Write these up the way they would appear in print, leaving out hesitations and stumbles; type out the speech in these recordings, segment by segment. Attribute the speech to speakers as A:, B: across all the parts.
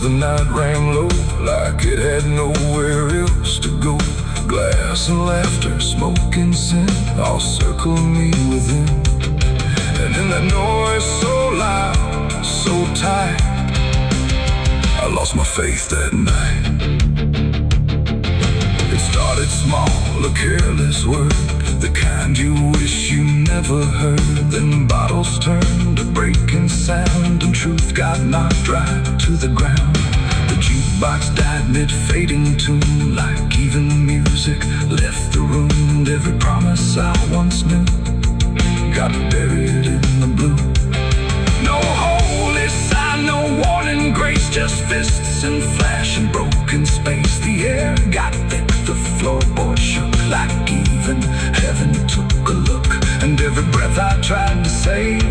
A: the night rang low, like it had nowhere else to go. Glass and laughter, smoke and sin, all circled me within. And in that noise so loud, so tight, I lost my faith that night. It started small, a careless word, the kind you wish you never heard. Then bottles turned to breaking sound, and truth got knocked right to the ground. The jukebox died mid-fading tune, like even music left the room. And every promise I once knew got buried in the blue. No holy sign, no warning grace, just fists and flash and broken space. The air got thick, the floorboard shook, like even heaven took a look. And every breath I tried to save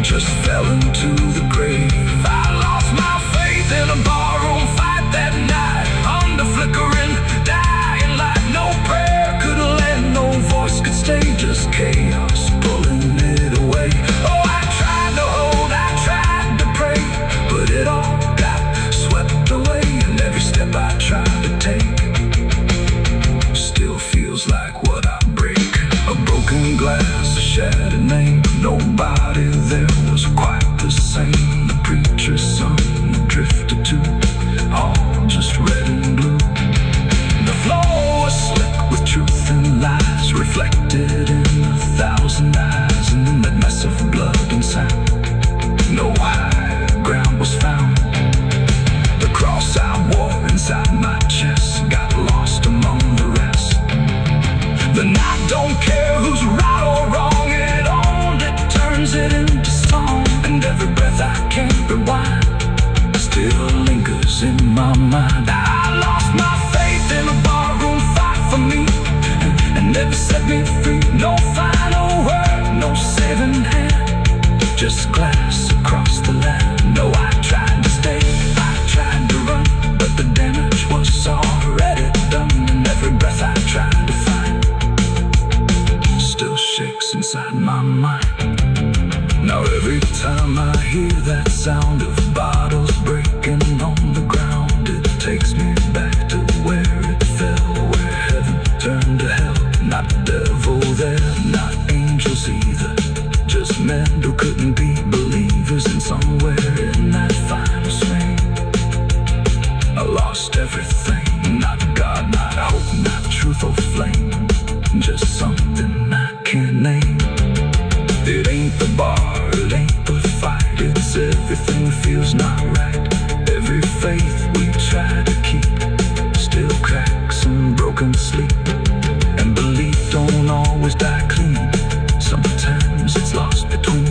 A: just fell into the grave. I lost my faith in a barroom fight that night, under flickering, dying light. No prayer could lend, no voice could stay, just chaos pulling it away. Oh, I tried to hold, I tried to pray, but it all got swept away. And every step I tried to take still feels like what I break. A broken glass, a shattered name, nobody there was quite the same. The preacher's son drifted too, all just red and blue. The floor was slick with truth and lies, reflected in 1,000 eyes. And in that mess of blood and sound, no high ground was found. The cross I wore inside my chest got lost among the rest. The night don't care who's right or wrong, it only turns it into song. And every breath I can't rewind still lingers in my mind. I lost my faith in a barroom fight for me, and never set me free. No final word, no saving hand, just glass across the land. No, I tried to stay, I tried to run, but the damage was already done. And every breath I tried to find still shakes inside my mind. Now every time I hear that sound of bottles breaking on the ground, it takes me back to where it fell, where heaven turned to hell. Not devil there, not angels either, just men who couldn't be believers. And somewhere in that final swing, I lost everything. Not God, not hope, not truth or flame, just something I can't name. It ain't the bar, it ain't the fight, it's everything feels not right. Every faith we try to keep still cracks and broken sleep. And belief don't always die clean, sometimes it's lost between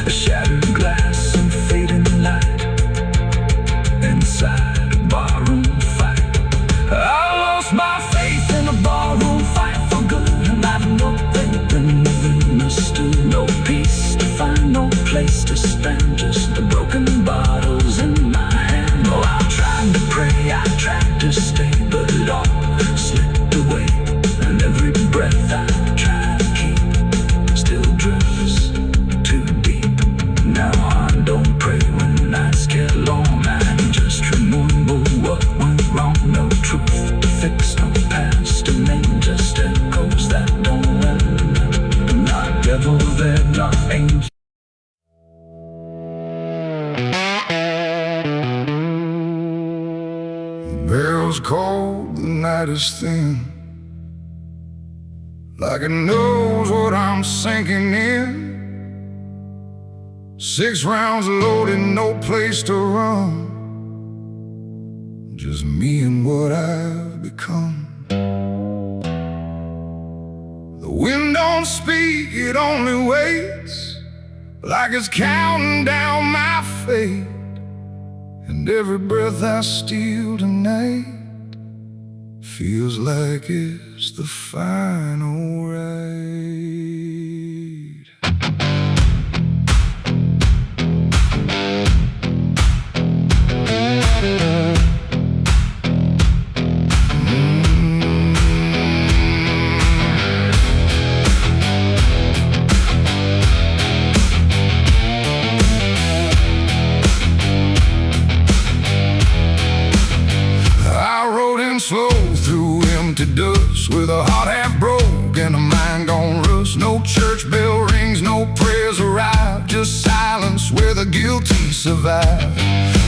A: a shattered glass and fading light inside a barroom fight. I lost my faith in a barroom fight for good, and I've no faith in living understood. No peace to find, no place to stand, just the broken bottles in my hand. Oh, I tried to pray, I tried to stay, but it all slipped away. And every breath I try to keep still drifts too deep. Now I don't pray when nights get long, I just remember what went wrong. No truth to fix, no past to name, just echoes that don't end. Not devil there, not angel. The barrel's cold, the night is thin, like it knows what I'm sinking in. 6 rounds loaded, no place to run, just me and what I've become. The wind don't speak, it only waits, like it's counting down my fate. And every breath I steal tonight feels like it's the final ride. to dust, with a heart half broke and a mind gone rust. No church bell rings, no prayers arrive, just silence where the guilty survive.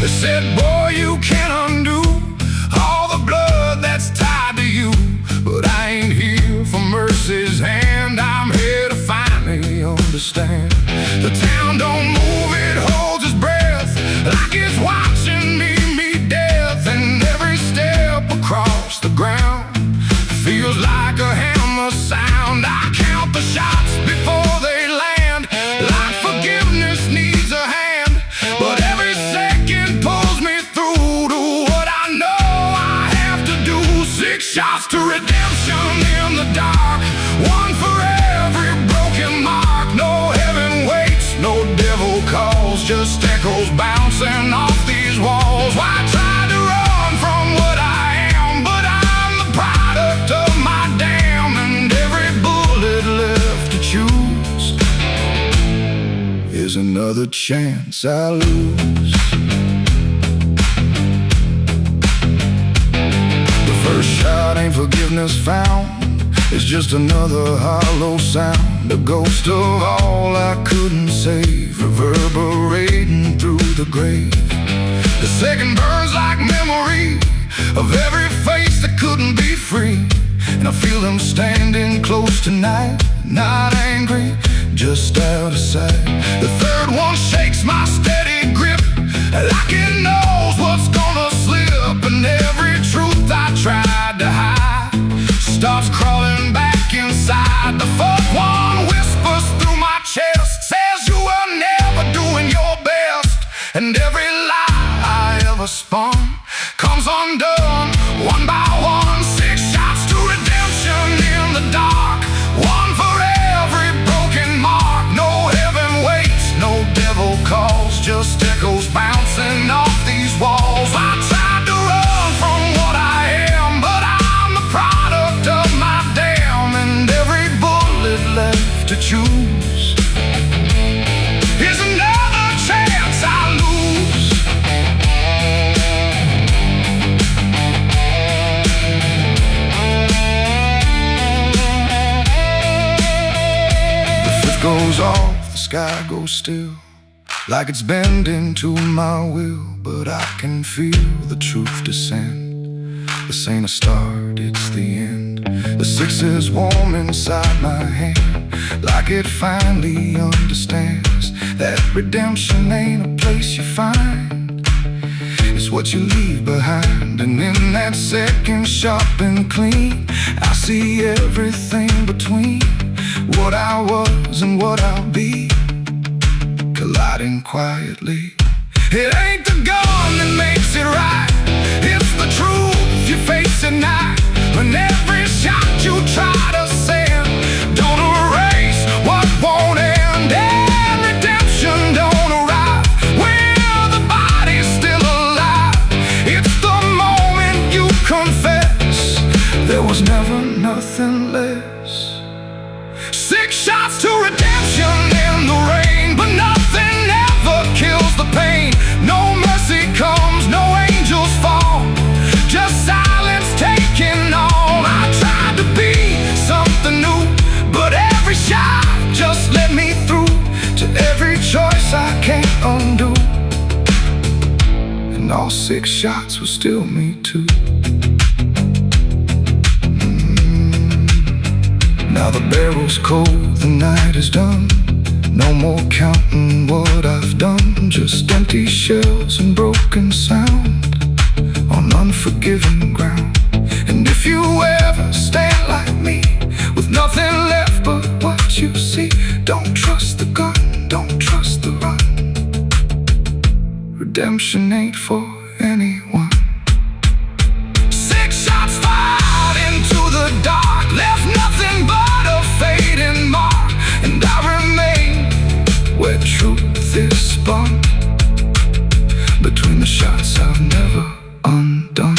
A: They said, boy, you can't undo all the blood that's tied to you. But I ain't here for mercy's hand, I'm here to finally understand. The town don't move, it holds its breath, like it's watching me meet death. And every step across the ground feels like a hammer sound. I count the shots before they land, like forgiveness needs a hand. But every second pulls me through to what I know I have to do. 6 shots to redemption in the dark, one for every broken mark. No heaven waits, no devil calls, just echoes bouncing off these walls. Why try to run from what I am? But I'm the product of my damn, and every bullet left to choose is another chance I lose. The first shot ain't forgiveness found, it's just another hollow sound, a ghost of all I couldn't save, reverberating through the grave. The second burns like memory of every face that couldn't be free, and I feel them standing close tonight, not angry, just out of sight. The third one shakes my steady grip, like it knows what's gonna slip, and every truth I tried to hide starts crawling back inside. The fourth one whispers through my chest, says you were never doing your best, and every lie I ever spun comes undone one by one. 6 shots to redemption in the dark, one for every broken mark. No heaven waits, no devil calls, just echoes bouncing off these walls. I tried to run from what I am, but I'm the product of my damn, and every bullet left to choose is another chance I lose. The fifth goes off, the sky goes still, like it's bending to my will, but I can feel the truth descend. This ain't a start, it's the end. The 6 is warm inside my hand, like it finally understands that redemption ain't a place you find, it's what you leave behind. And in that second sharp and clean, I see everything between what I was and what I'll be, colliding quietly. It ain't the gun that makes it right, it's the truth you face at night. When every shot you try to send don't erase what won't end, and redemption don't arrive when the body's still alive. It's the moment you confess there was never nothing less. 6 shots to redemption in the rain, but nothing ever kills the pain. No mercy comes, no angels fall, just silence taking all. I tried to be something new, but every shot just led me through to every choice I can't undo, and all 6 shots were still me too. Now the barrel's cold, the night is done, no more counting what I've done, just empty shells and broken sound on unforgiving ground. And if you ever stand like me, with nothing left but what you see, don't trust the gun, don't trust the run. Redemption ain't for anyone. 6 shots fired into the dark, left nothing but a fading mark, and I remain where truth is spun, between the shots I've never undone.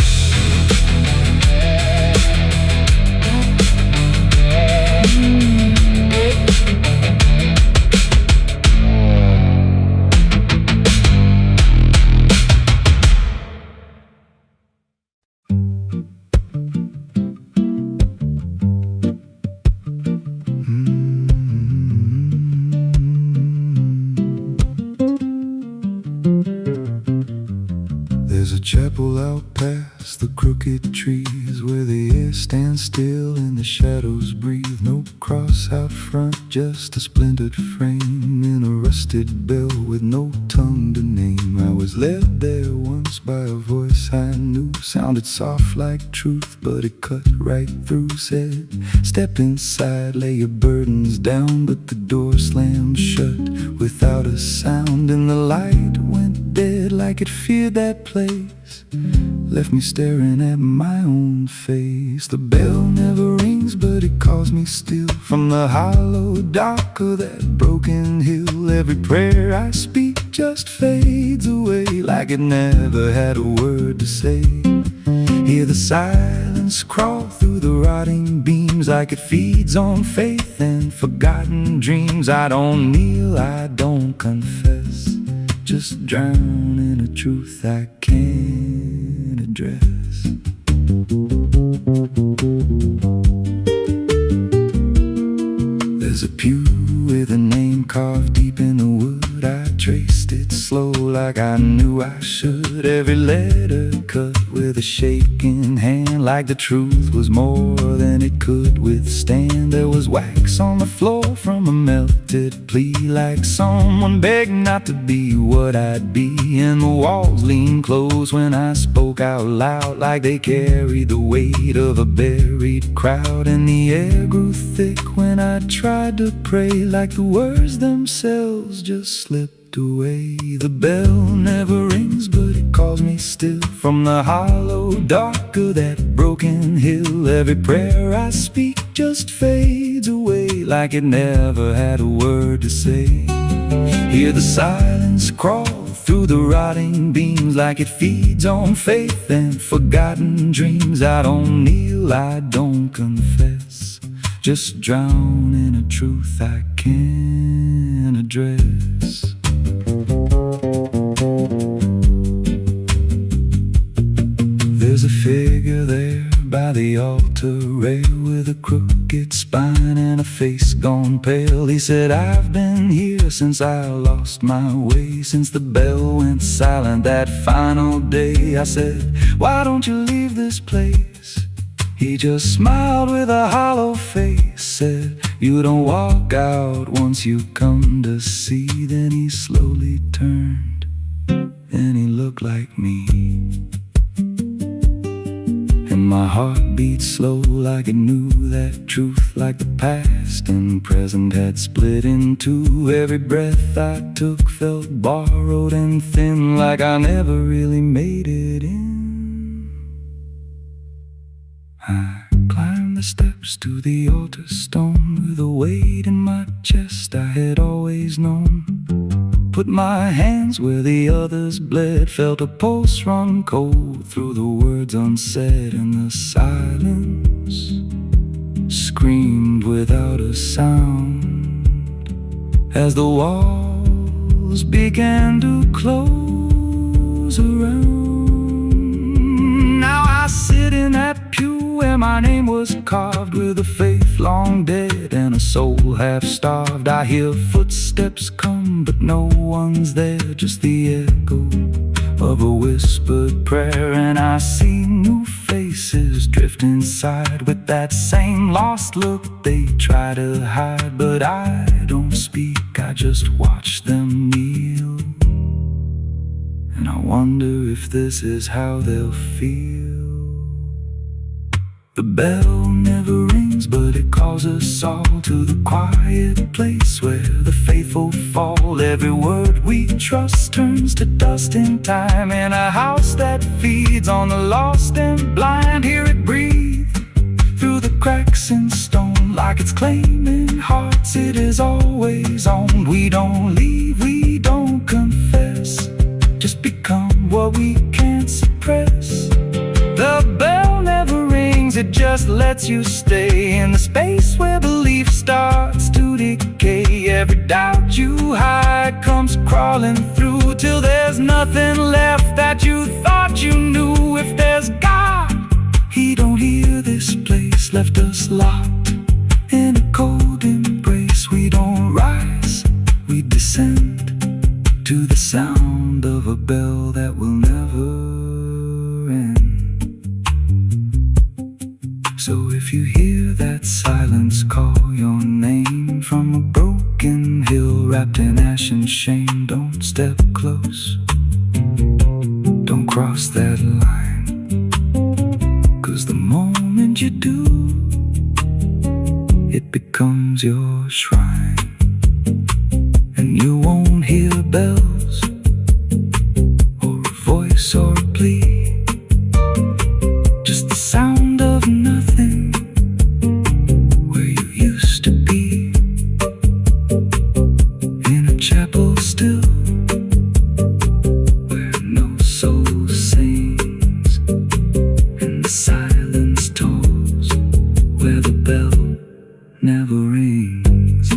A: chapel out past the crooked trees, where the air stands still and the shadows breathe. No cross out front, just a splintered frame in a rusted bell with no tongue to name. I was led there once by a voice I knew, sounded soft like truth, but it cut right through. Said, step inside, lay your burdens down, but the door slammed shut without a sound, and the light went dead like it feared that place, left me staring at my own face. The bell never rings, but it calls me still from the hollow dark of that broken hill. Every prayer I speak just fades away like it never had a word to say. Hear the silence crawl through the rotting beams like it feeds on faith and forgotten dreams. I don't kneel, I don't confess, just drown in a truth I can't address. There's a pew with a name carved deep in the wood. I traced it slow like I knew I should. Every letter cut with a shaking hand, like the truth was more than it could withstand. There was wax on the floor from a melted plea, like someone begged not to be what I'd be. And the walls leaned close when I spoke out loud, like they carried the weight of a buried crowd. And the air grew thick when I tried to pray, like the words themselves just slipped away. The bell never rings, but it calls me still from the hollow dark of that broken hill. Every prayer I speak just fades away like it never had a word to say. Hear the silence crawl through the rotting beams like it feeds on faith and forgotten dreams. I don't kneel, I don't confess, just drown in a truth I can't address. There's a figure there by the altar rail with a crooked spine and a face gone pale. He said, I've been here since I lost my way, since the bell went silent that final day. I said, why don't you leave this place? He just smiled with a hollow face, said, you don't walk out once you come to see. Then he slowly turned and he looked like me, and my heart beat slow like it knew that truth, like the past and present had split in two. Every breath I took felt borrowed and thin, like I never really made it in. I climbed the steps to the altar stone with a weight in my chest I had always known. Put my hands where the others bled, felt a pulse run cold through the words unsaid, and the silence screamed without a sound as the walls began to close around. Now I sit in that pew where my name was carved, with a faith long dead and a soul half starved. I hear footsteps come, but no one's there, just the echo of a whispered prayer. And I see new faces drift inside with that same lost look they try to hide. But I don't speak, I just watch them kneel, and I wonder if this is how they'll feel. The bell never rings, but it calls us all to the quiet place where the faithful fall. Every word we trust turns to dust in time, in a house that feeds on the lost and blind. Hear it breathe through the cracks in stone, like it's claiming hearts it is always owned. We don't leave, we don't confess, just become what we can't suppress. The bell never rings, it just lets you stay in the space where belief starts to decay. Every doubt you hide comes crawling through, till there's nothing left that you thought you knew. If there's God, He don't hear this place, left us locked in a cold embrace. We don't rise, we descend to the sound of a bell that will never If you hear that silence call your name from a broken hill wrapped in ash and shame, don't step close, don't cross that line, 'cause the moment you do, it becomes your shrine. And you won't hear bells or a voice or a plea, just the sound of nothing where you used to be, in a chapel still where no soul sings and the silence tolls, where the bell never rings.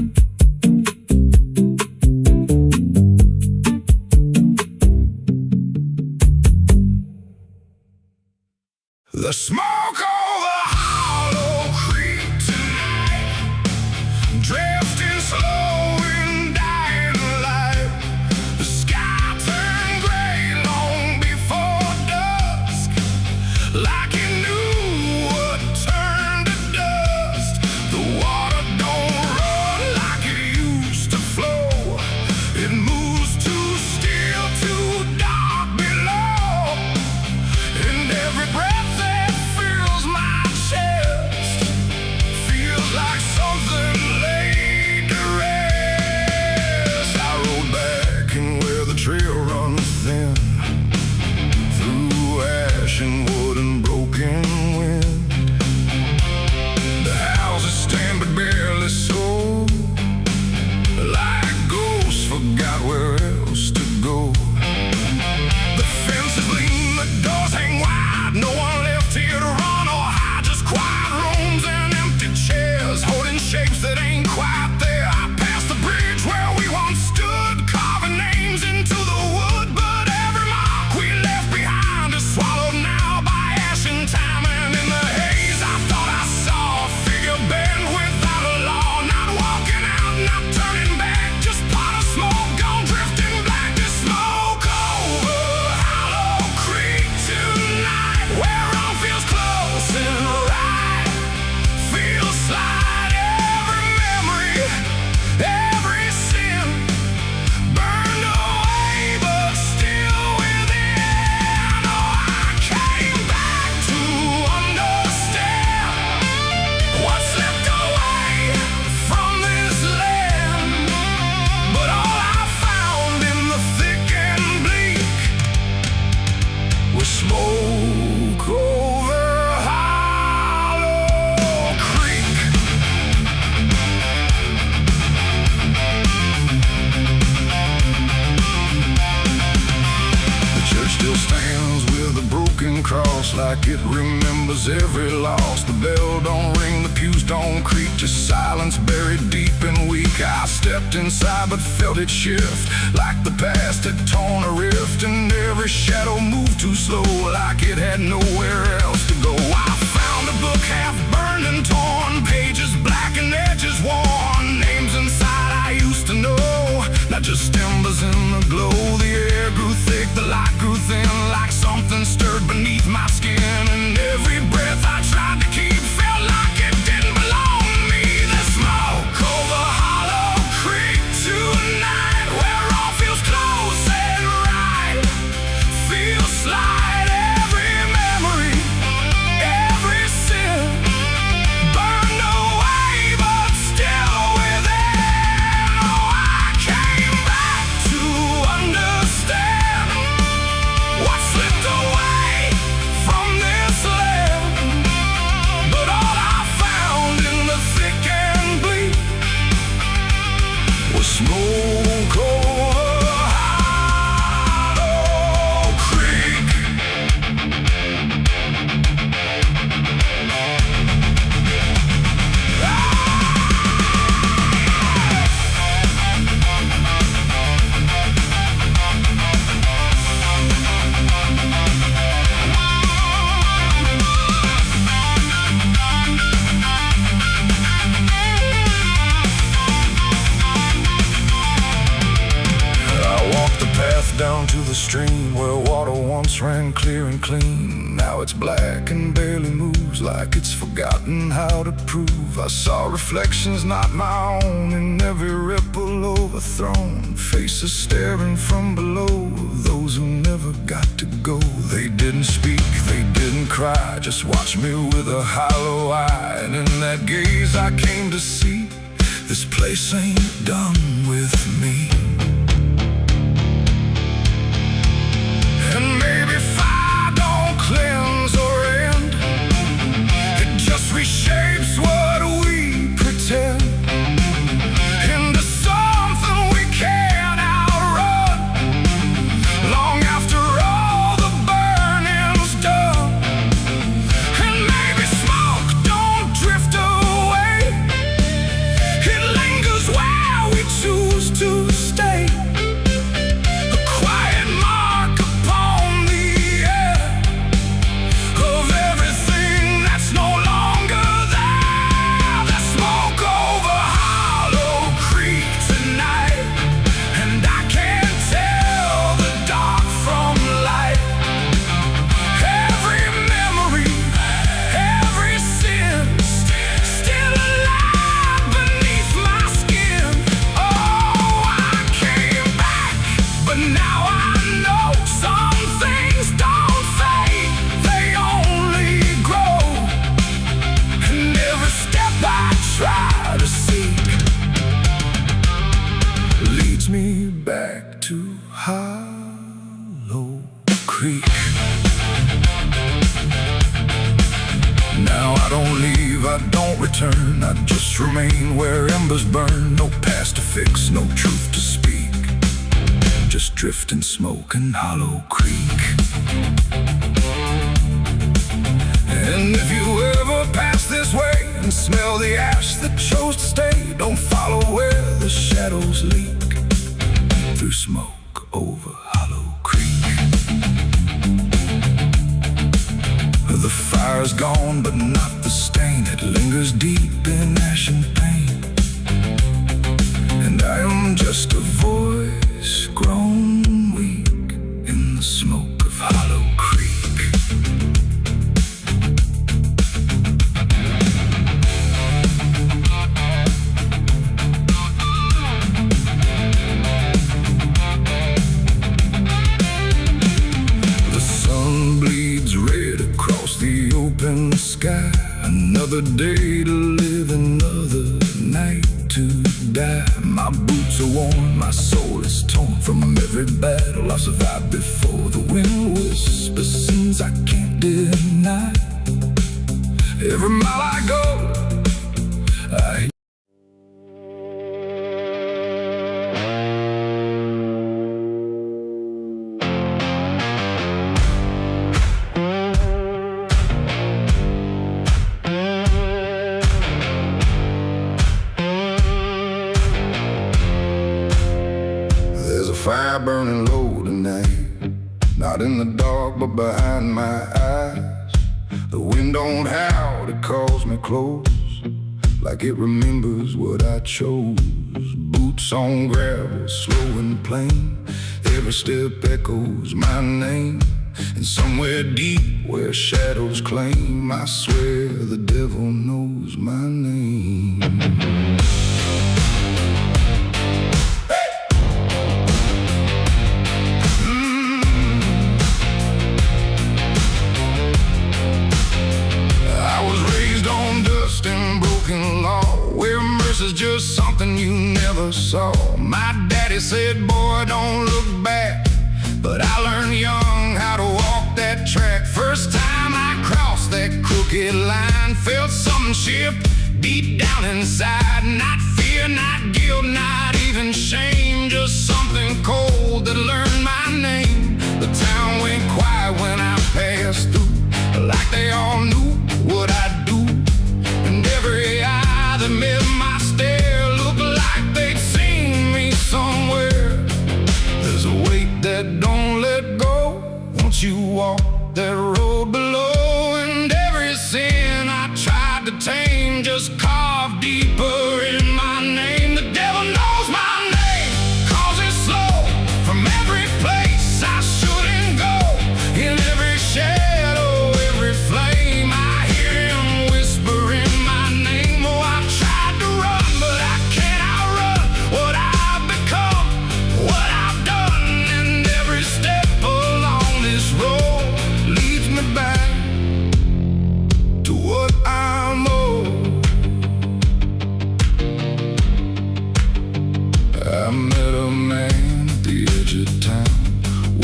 A: The smoke over Hollow Creek tonight, drifting slow and dying light. The sky turned gray long before dusk, like it knew what turned to dust. The water don't run like it used to flow, it moves too still, too dark below, and every breath like something laid to rest. I rode back in where the trail runs thin, through ash and wood and broken wind. The houses stand but barely so, like ghosts forgot where else to go. The fences lean, the doors hang wide, no one left here to run or hide, just quiet rooms and empty chairs holding shapes that ain't quite there. I passed the bridge where we once stood, carving names into the wood, but every mark we left behind is swallowed now by ash and time. And in the haze I thought I saw a figure bend without a law, not walking out, not turning back, just pot of smoke gone drifting black. To smoke over Hollow Creek tonight, where all feels close and right, feels like every memory, every sin burned away but still within. Oh, I came back to understand what's left away from this land, but all I found in the thick and bleak was smoke over Hollow Creek. The church still stands with a broken cross, like it remembers every loss. The bell don't ring, the pews don't creak, just silence buried deep and weak. I stepped inside but felt it shift, like the past had torn a rift, and every shadow moved too slow, like it had nowhere else to go. I found a book half burned and torn, pages black and edges worn, names inside I used to know, not just embers in the glow. The air grew thick, the light grew thin, like something stirred beneath my skin, and every breath I tried to keep felt like it didn't belong to me. The smoke over Hollow Creek tonight, where all feels close and right, feels like every memory, every sin burned away but still within. Oh, I came back to path down to the stream where water once ran clear and clean. Now it's black and barely moves, like it's forgotten how to prove. I saw reflections not my own in every ripple overthrown, faces staring from below, those who never got to go. They didn't speak, they didn't cry, just watched me with a hollow eye. And in that gaze I came to see, this place ain't done with me. And maybe fire don't cleanse or end, it just reshapes what we pretend into something we can't outrun, long after all the burning's done. And maybe smoke don't drift away, it lingers where we choose to stay, a quiet mark upon the air of everything that's no longer there. There's smoke over Hollow Creek tonight, and I can't tell the dark from light. Every memory, every sin, still alive beneath my skin. Oh, I came back, but now I know some things don't fade, they only grow. And every step I try to seek leads me back to Hollow Creek. Now I don't leave, I don't return, I just remain where embers burn. No past to fix, no truth to speak, just drifting smoke in Hollow Creek. And if you ever pass this way and smell the ash that chose to stay, don't follow where the shadows leak through smoke over Hollow Creek. The fire's gone, but not the stain. It lingers deep in ash and pain. And I am just a voice grown weak in the smoke of Hollow Creek. The sun bleeds red across the open sky. Another day to live, another night to die. My boots are worn, my soul is torn from every battle I've survived before. The wind whispers sins I can't deny. Every mile I go, I fire burning low tonight, not in the dark but behind my eyes. The wind don't howl, it calls me close, like it remembers what I chose. Boots on gravel, slow and plain, every step echoes my name. And somewhere deep where shadows claim, I swear the devil knows my name. Is just something you never saw. My daddy said, boy, don't look back, but I learned young how to walk that track. First time I crossed that crooked line, felt something shift deep down inside. Not fear, not guilt, not even shame, just something cold that learned my name. The town went quiet when I passed through, like they all knew what I'd do. And every eye that met my stare looked like they'd seen me somewhere. There's a weight that don't let go once you walk that road below. And every sin I tried to tame just carved deeper in my name. The devil knows my name, 'cause it's slow from every place. deserted town.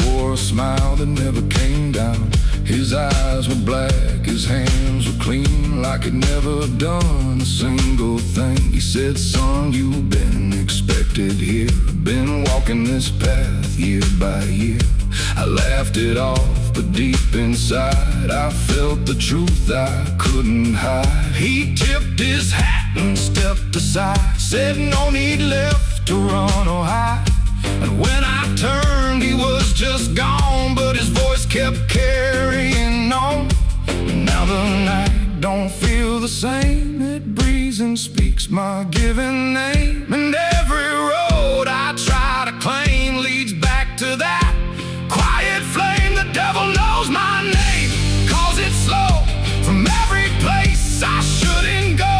A: Wore a smile that never came down. His eyes were black, his hands were clean, like he'd never done a single thing. He said, son, you've been expected here, been walking this path year by year. I laughed it off, but deep inside I felt the truth I couldn't hide. He tipped his hat and stepped aside, said no need left to run or hide. And when I turned, he was just gone, but his voice kept carrying on. Now the night don't feel the same. It breathes and speaks my given name. And every road I try to claim leads back to that quiet flame. The devil knows my name, calls it slow from every place I shouldn't go.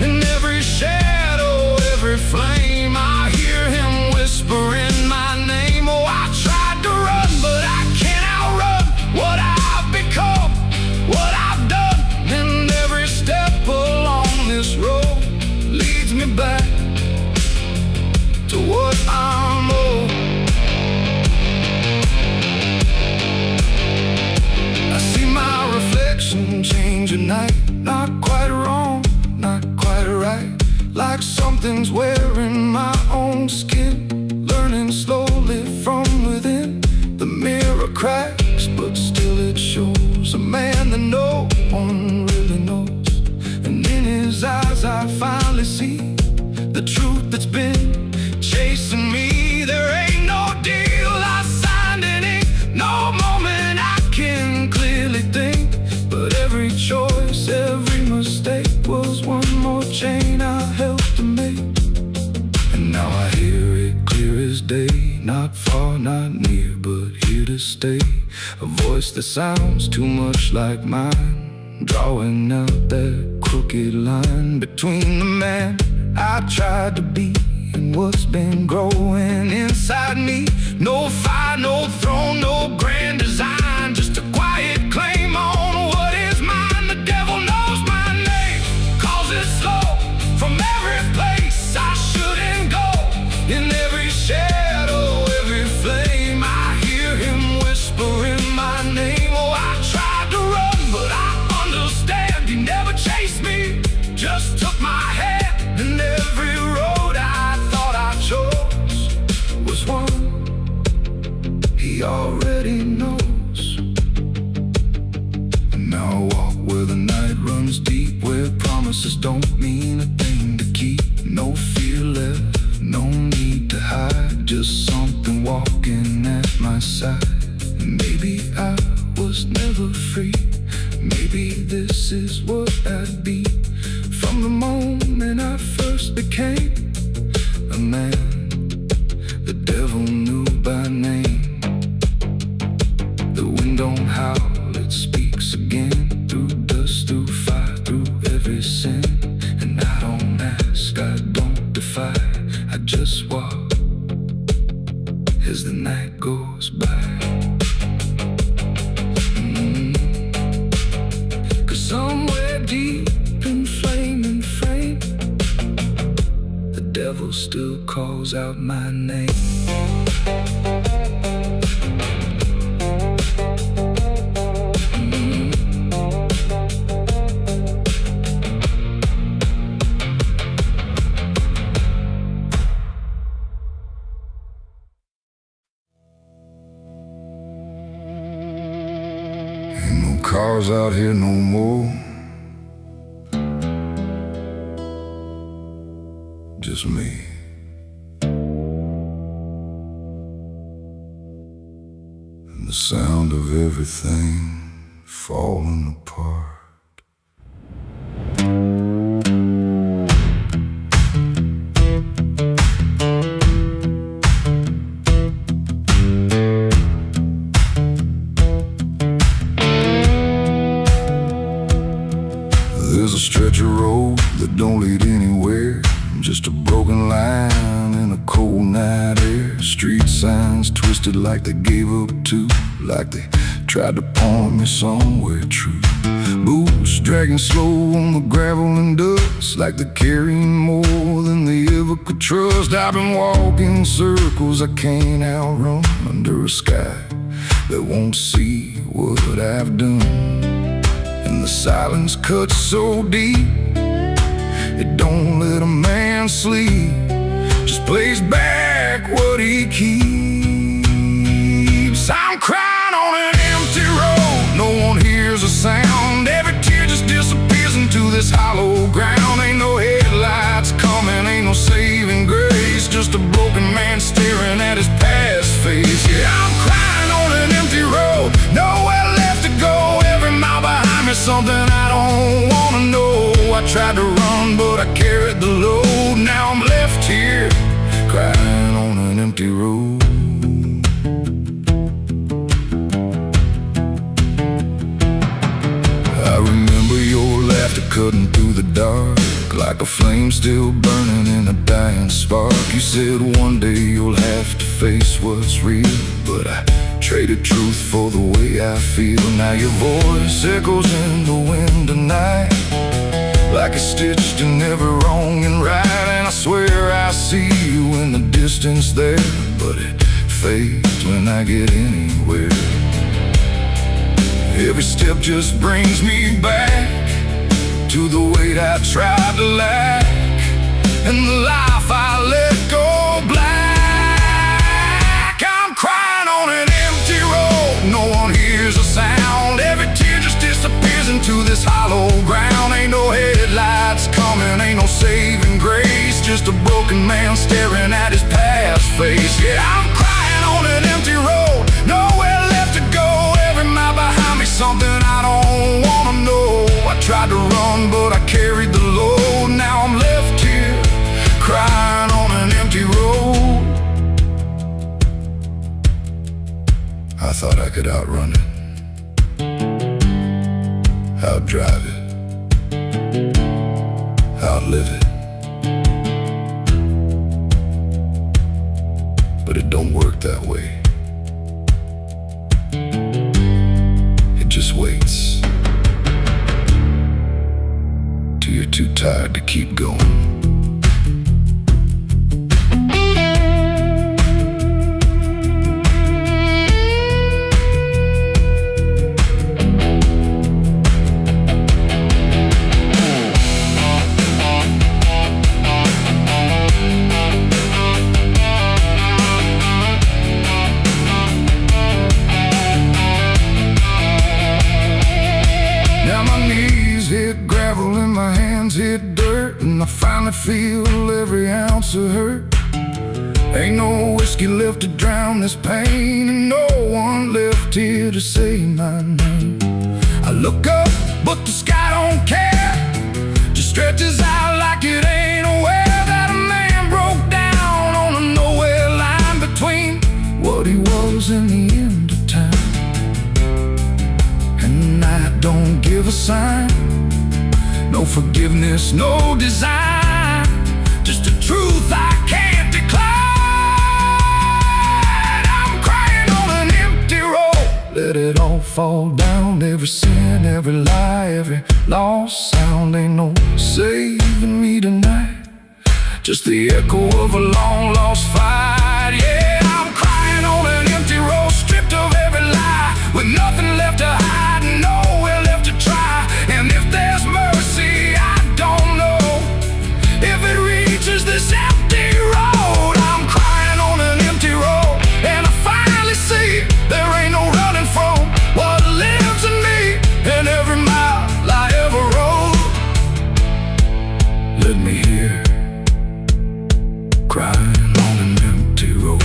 A: In every shadow, every flame, I hear him whispering my name. Oh, I tried to run, but I can't outrun what I've become, what I've done. And every step along this road leads me back to what I'm owed. I see my reflection change at night, not quite wrong, not quite right, like something's wearing my own skin, learning slowly from within. The mirror cracks, but still it shows a man that no one really knows. And in his eyes I finally see the truth that's been chasing me. There ain't no deal I signed in ink, no moment I can clearly think. But every choice, every mistake was one more chain I helped to make. And now I hear it clear as day, not far, not near, but here to stay. A voice that sounds too much like mine, drawing out that crooked line between the man I tried to be and what's been growing inside me. No fire, no throne, no grand design, just a quiet claim on what is mine. The devil knows my name, calls it slow from every place I shouldn't go. In every shadow, every flame, I hear him whispering my name. Oh, I tried to run, but I understand he never chased me, just took my hand. And every road I thought I chose was one he already knows. And now I walk where the night runs deep, where promises don't mean a thing to keep. No fear left, no need to hide, just something walking at my side. Maybe I was never free, maybe this is what I'd be. From the moment I first became a man, the devil knew by name. The wind don't howl, it speaks again, through dust, through fire, through every sin. And I don't ask, I don't defy, I just walk as the night goes by. Cause somewhere deep in flame and frame, the devil still calls out my name. Cars out here no more, just me. And the sound of everything falling apart. There's a stretch of road that don't lead anywhere, just a broken line in a cold night air. Street signs twisted like they gave up too, like they tried to point me somewhere true. Boots dragging slow on the gravel and dust, like they're carrying more than they ever could trust. I've been walking circles I can't outrun, under a sky that won't see what I've done. And the silence cuts so deep, it don't let a man sleep, just plays back what he keeps. I'm crying on an empty road, no one hears a sound. Every tear just disappears into this hollow ground. Ain't no headlights coming, ain't no saving grace, just a broken man staring at his past face. Yeah, I'm crying on an empty road, nowhere left to go. Every mile behind me, something I don't wanna know. I tried to run, but I carried the load. Now I'm left here, crying on an empty road. I remember your laughter cutting through the dark, like a flame still burning in a dying spark. You said one day you'll have to face what's real, but I traded truth for the way I feel. Now your voice echoes in the wind tonight, like it's stitched in every wrong and right. And I swear I see you in the distance there, but it fades when I get anywhere. Every step just brings me back to the weight I tried to lack, and the life I let go black. I'm crying on an empty road, no one hears a sound. Every tear just disappears into this hollow ground. Ain't no headlights coming, ain't no saving grace, just a broken man staring at his past face. Yeah, I'm crying on an empty road, nowhere left to go. Every mile behind me, something I don't wanna know. I tried to run, but I carried the load. Now I'm left here, crying on an empty road. I thought I could outrun it, outdrive it, outlive it, but it don't work that way. It just waits till you're too tired to keep going. Hit gravel and my hands hit dirt, and I finally feel every ounce of hurt. Ain't no whiskey left to drown this pain, and no one left here to say my name. I look up, but the sky don't care, just stretches out like it ain't aware that a man broke down on a nowhere line between what he was and the end of time. And I don't give a sign, no forgiveness, no design, just a truth I can't decline. I'm crying on an empty road, let it all fall down. Every sin, every lie, every lost sound. Ain't no saving me tonight, just the echo of a long lost fight. Yeah, I'm crying on an empty road, stripped of every lie, with nothing left to hide, nowhere left to try. And if there's mercy, I don't know if it reaches this empty road. I'm crying on an empty road, and I finally see there ain't no running from what lives in me, and every mile I ever rode. Let me hear, crying on an empty road.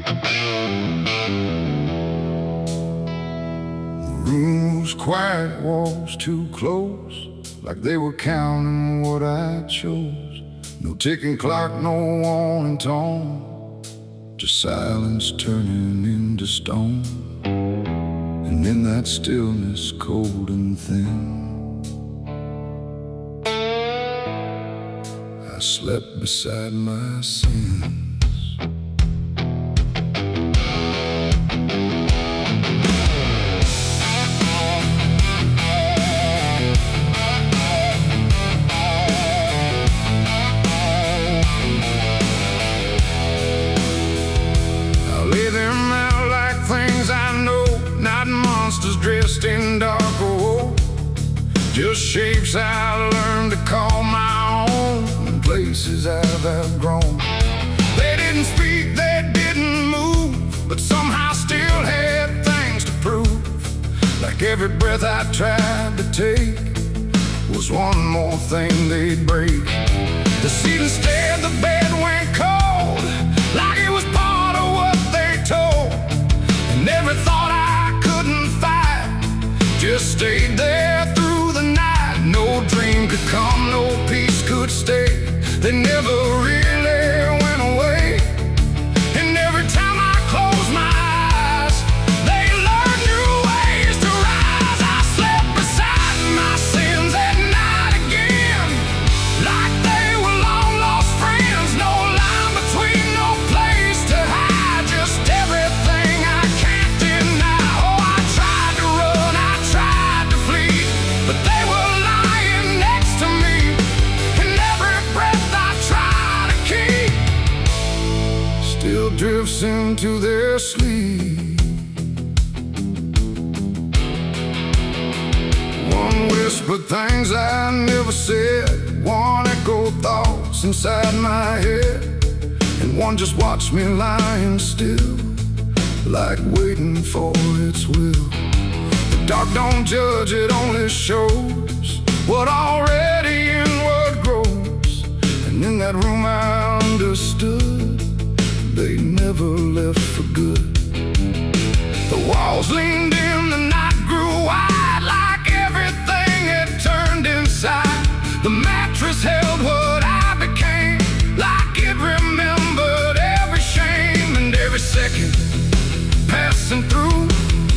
A: The room was quiet, walls too close, like they were counting what I chose. No ticking clock, no warning tone, just silence turning into stone. And in that stillness, cold and thin, I slept beside my sins. Dressed in dark gold, just shapes I learned to call my own, and places I've outgrown. They didn't speak, they didn't move, but somehow still had things to prove. Like every breath I tried to take was one more thing they'd break. The seat instead, the bed went cold, like it was part of what they told. And every thought I couldn't fight just stayed there through the night. No dream could come, no peace could stay. They never really went away. And every time I close my eyes, they learn new ways to rise. I slept beside my sins at night again, like they were long lost friends. No line between, no place to hide, just everything I can't deny. Oh, I tried to run, I tried to flee, but they were lying next to me. And every breath I try to keep still drifts into their sleep. One whispered things I never said, one echoed thoughts inside my head, and one just watched me lying still, like waiting for its will. The dark don't judge, it only shows what already inward grows. And in that room I understood they never left for good. The walls leaned in, the night grew wide, like everything had turned inside. The mattress held what I became, like it remembered every shame. And every second passing through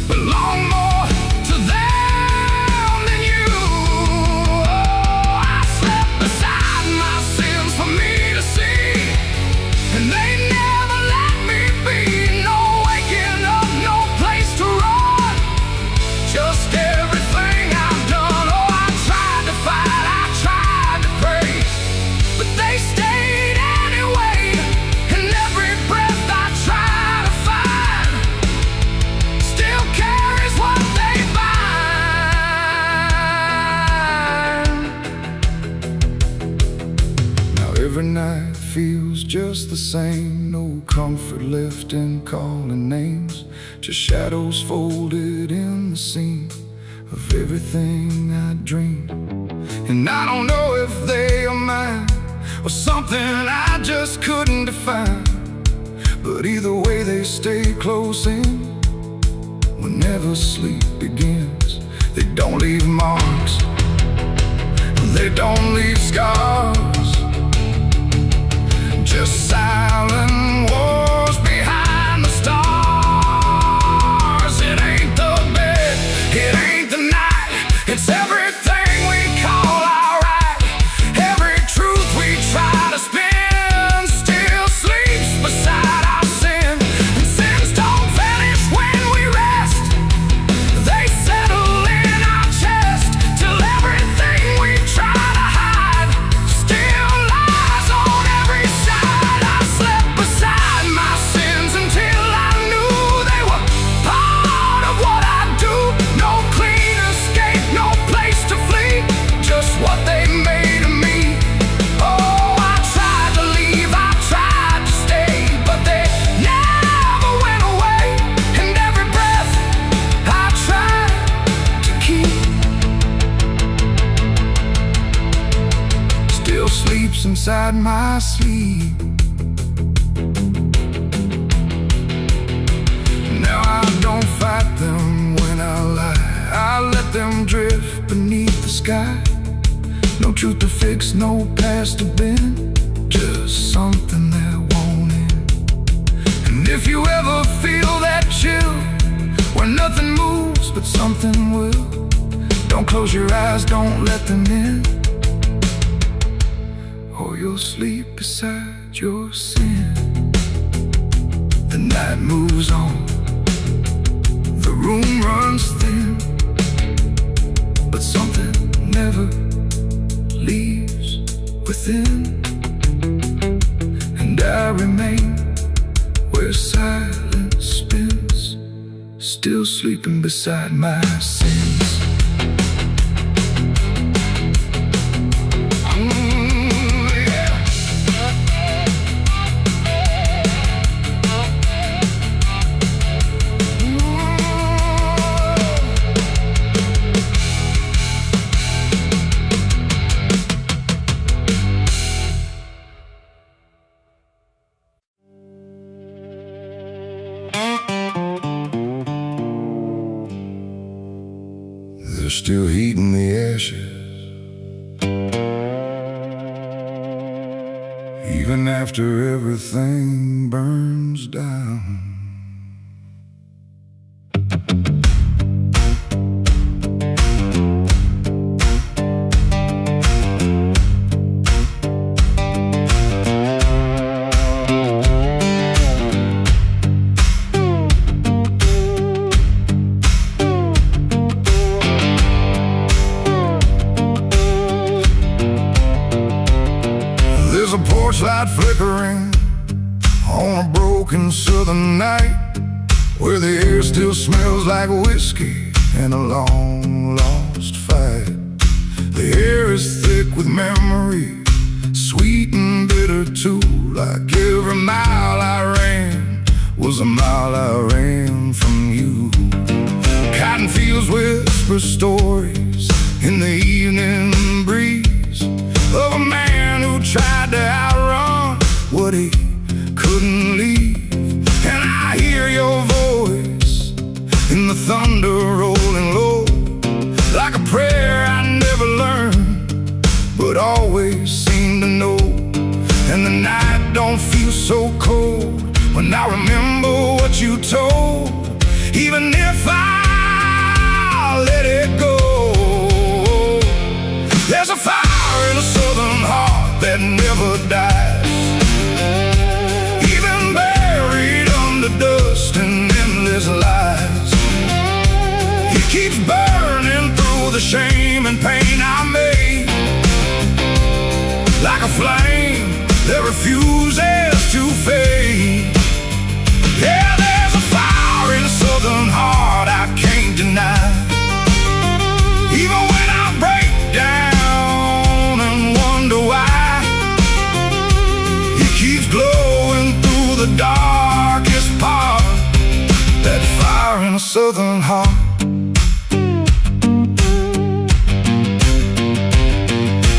A: belonged more to them than you. Oh, I slept beside my sins for me to see, and they never let me be. No waking up, no place to run, just everything I've done. Oh, I tried to fight, I tried to pray, but they stayed anyway. And every breath I try to find still carries what they bind. Now every night feels just the same, no comfort left in calling names, just shadows folded in the seam of everything I dreamed. And I don't know if they are mine or something I just couldn't define, but either way they stay close in whenever sleep begins. They don't leave marks, they don't leave scars, just silent wars behind the stars. It ain't the bed, it ain't the night, it's everything we call alright. Every truth we try to spin still sleeps beside our sin. And sins don't vanish when we rest, they settle in our chest till everything we try to hide still lies on every side. I slept beside my sins until I knew they were part of what I do. No clean escape, no place to flee, just what they made of me. Oh, I tried to leave, I tried to stay, but they never went away. And every breath I tried to keep still sleeps inside my sleep. write them when I lie. I let them drift beneath the sky. No truth to fix, no past to bend, just something that won't end. And if you ever feel that chill, where nothing moves but something will, don't close your eyes, don't let them in, or you'll sleep beside your sin. The night moves on, the room runs thin, but something never leaves within. And I remain where silence spins, still sleeping beside my sins. There's still heat in the ashes, even after everything burns down. There's a porch light flickering on a broken southern night, where the air still smells like whiskey and a long lost fight. The air is thick with memory, sweet and bitter too, like every mile I ran was a mile I ran from you. Cotton fields whisper stories in the evening breeze of a man who tried to outrun what he couldn't leave. And I hear your voice in the thunder rolling low, like a prayer I never learned, but always seem to know. And the night don't feel so cold when I remember what you told, even if I let it go. There's a fire in a southern heart that never dies, even buried under dust and endless lies. It keeps burning through the shame and pain I made, like a flame that refuses to fade. Yeah, there's a fire in a southern heart I can't deny, even when I break down and wonder why. It keeps glowing through the darkest part, that fire in a southern heart.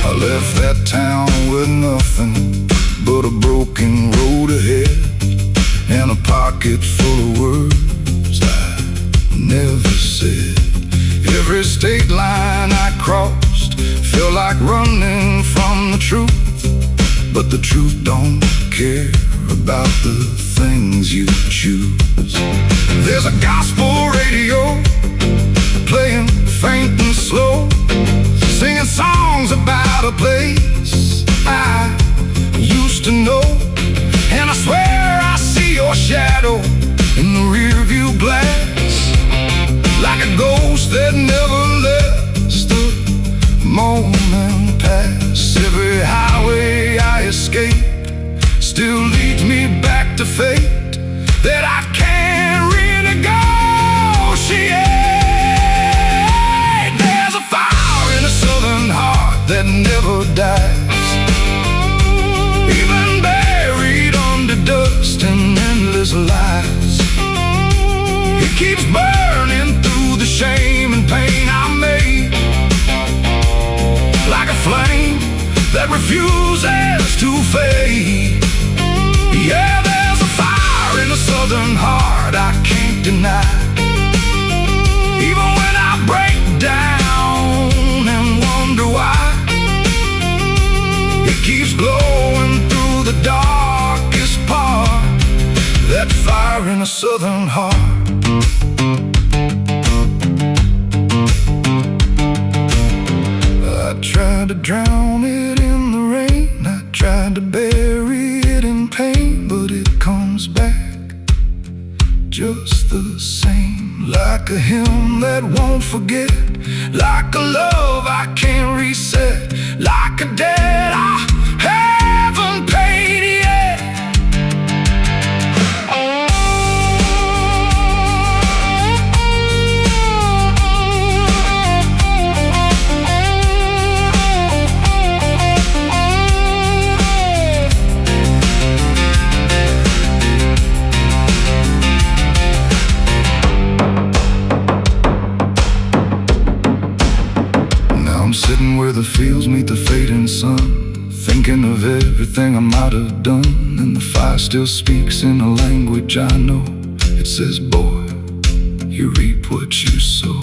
A: I left that town with nothing but a broken road ahead, and a pocket full of words I never said. Every state line I crossed felt like running from the truth, but the truth don't care about the things you choose. There's a gospel radio playing faint and slow, singing songs about a place I used to know. And I swear I see your shadow in the rearview glass, like a ghost that never lets the moment pass. Every highway I escape still leads me back to fate that I can't renegotiate. There's a fire in a southern heart that never dies, even buried under dust and endless lies. It keeps burning through the shame and pain I made, like a flame that refuses to fade. Yeah, there's a fire in a southern heart I can't deny, southern heart. I tried to drown it in the rain, I tried to bury it in pain, but it comes back just the same. Like a hymn that won't forget, like a love I can't reset, like a debt I haven't paid yet. Sitting where the fields meet the fading sun, thinking of everything I might have done. And the fire still speaks in a language I know. It says, boy, you reap what you sow.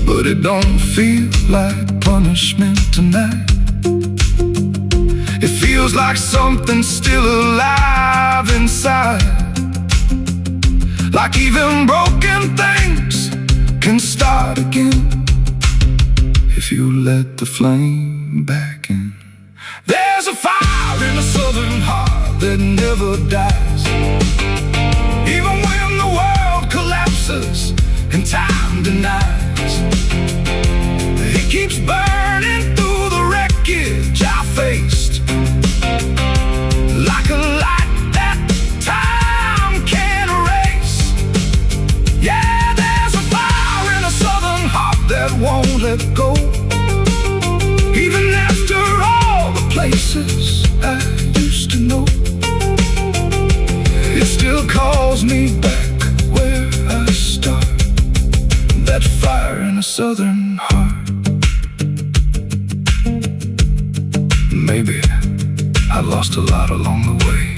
A: But it don't feel like punishment tonight. It feels like something's still alive inside. Like even broken things can start again if you let the flame back in. There's a fire in the southern heart that never dies. Even when the world collapses and time denies, it keeps burning through the wreckage I faced, like a light that time can't erase. Yeah, there's a fire in the southern heart that won't let go. Even after all the places I used to know, it still calls me back where I start. That fire in a southern heart. Maybe I lost a lot along the way,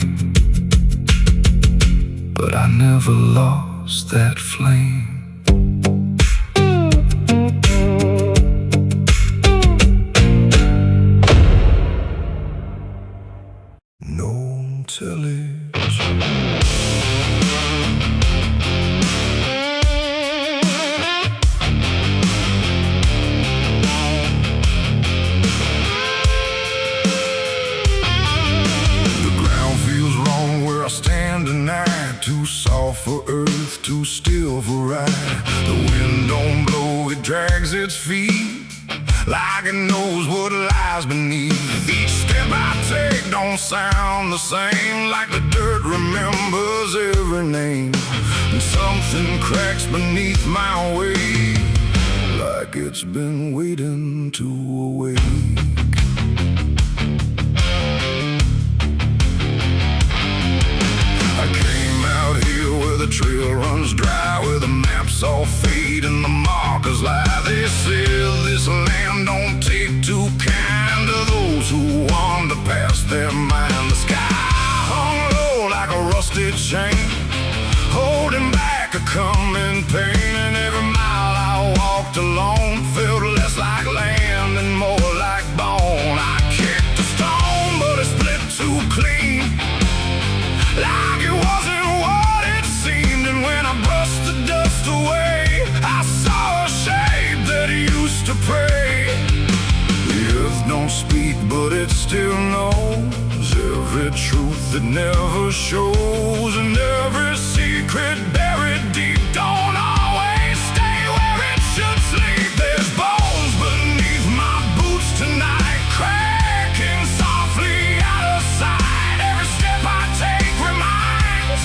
A: but I never lost that flame. Too soft for earth, too still for ride. The wind don't blow, it drags its feet like it knows what lies beneath. Each step I take don't sound the same, like the dirt remembers every name. And something cracks beneath my weight, like it's been waiting to awake. The trail runs dry, where the maps all fade and the markers lie. They say this land don't take too kind to those who wander past their mind. The sky hung low like a rusted chain, holding back a coming pain. And every mile I walked alone felt less like land and more like bone. I kicked a stone, but it split too clean, like it wasn't what. And when I brushed the dust away, I saw a shape that used to pray. The earth don't speak, but it still knows every truth that never shows. And every secret buried deep don't always stay where it should sleep. There's bones beneath my boots tonight, cracking softly out of sight. Every step I take reminds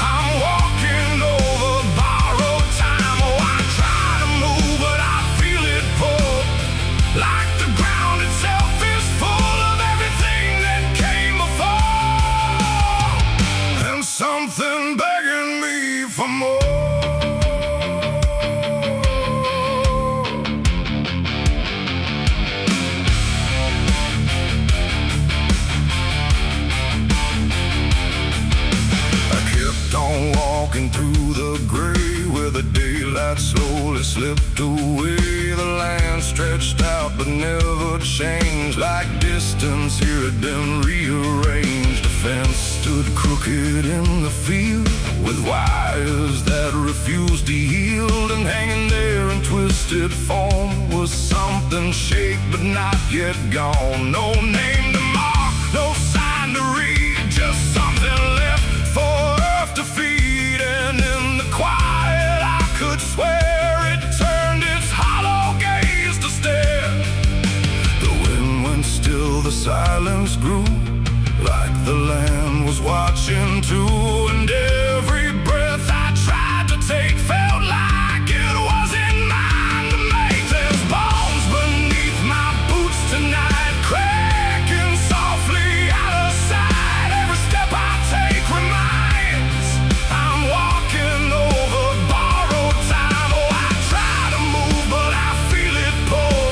A: I'm walking over borrowed time. Oh, I try to move, but I feel it pull, like the ground itself is full of everything that came before, and something begging me for more. On walking through the gray, where the daylight slowly slipped away. The land stretched out but never changed, like distance here had been rearranged. A fence stood stood crooked in the field, with wires that refused to yield, and hanging there in twisted form was something shaped but not yet gone. No name to mark, no sign to read, just something left for earth to feed. And in the quiet I could swear it turned its hollow gaze to stare. The wind went still, the silence grew, like the land was watching too. And every breath I tried to take felt like it wasn't mine to make. There's bones beneath my boots tonight, cracking softly out of sight. Every step I take reminds I'm walking over borrowed time. Oh, I try to move, but I feel it pull,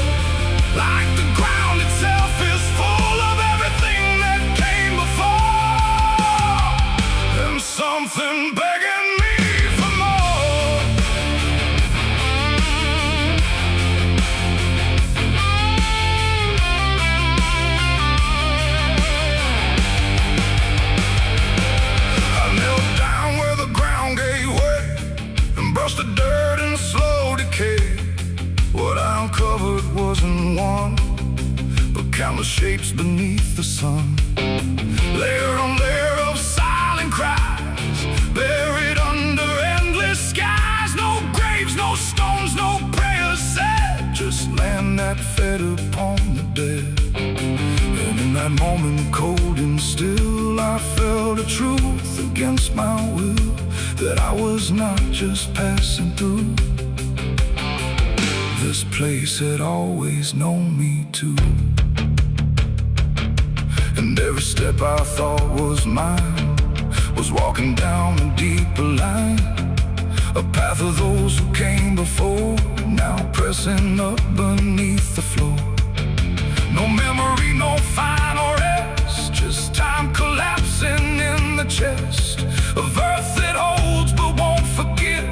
A: like the ground itself is full of everything that came before, and something begging me for more. I knelt down where the ground gave way and brushed the dirt in slow decay. What I uncovered wasn't one, but countless shapes beneath the sun. Layer on layer of silent cries, buried under endless skies. No graves, no stones, no prayers said, just land that fed upon the dead. And in that moment, cold and still, I felt a truth against my will, that I was not just passing through. This place had always known me too. And every step I thought was mine was walking down a deeper line, a path of those who came before, now pressing up beneath the floor. No memory, no final rest, just time collapsing in the chest of earth that holds but won't forgive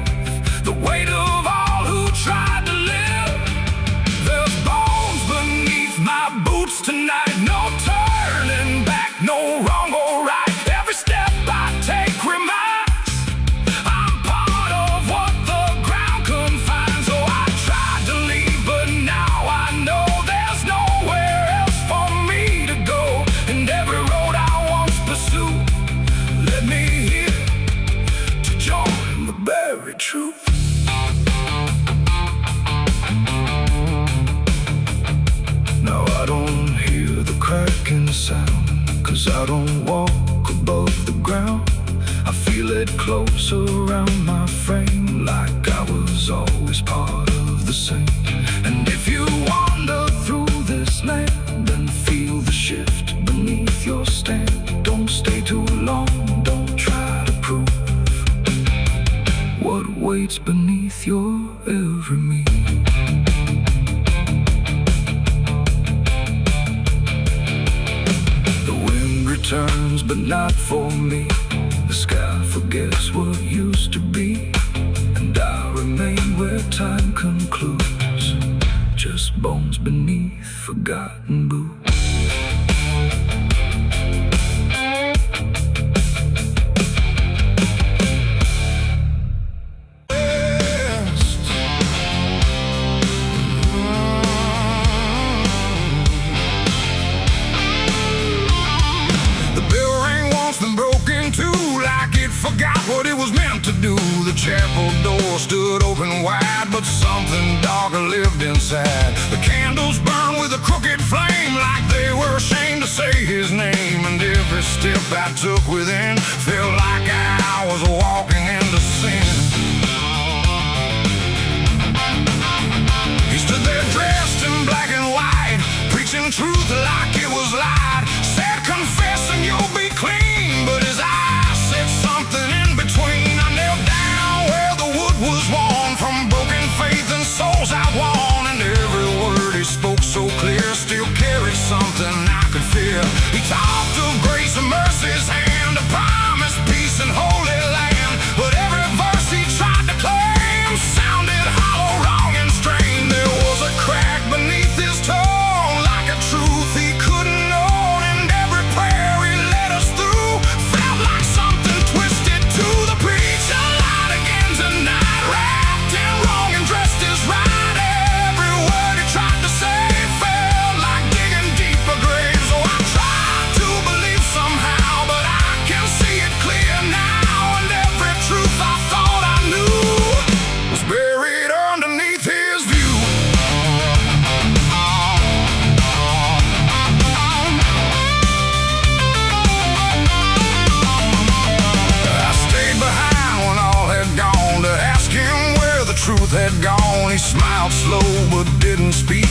A: the weight of all who tried to live. There's bones beneath my boots tonight, no turning back, no wrong or right. Every step I take reminds I'm part of what the ground confines. Oh, I tried to leave, but now I know there's nowhere else for me to go. And every road I once pursued led me here to join the buried truth. Now I don't hear the cracking sound, 'cause I don't walk above the ground. I feel it close around my frame, like I was always part of the same. And if you wander through this land, then feel the shift beneath your stand. Don't stay too long, don't try to prove what waits beneath your every move. Turns, but not for me. The sky forgets what used to be, and I remain where time concludes, just bones beneath forgotten boots. Forgot what it was meant to do. The chapel door stood open wide, but something darker lived inside. The candles burned with a crooked flame, like they were ashamed to say his name. And every step I took within felt like I was walking into sin. He stood there dressed in black and white, preaching truth like it was lied. Said, confess and you'll be clean, but his eyes said something in between. I knelt down where the wood was worn from broken faith and souls I'd won. And every word he spoke so clear still carried something I could fear. He talked of grace and mercy's hand, a promise, peace and holy land. But every verse he tried to claim sounded hollow, wrong and strained. There was a crack beneath his tone, like a truth he couldn't know.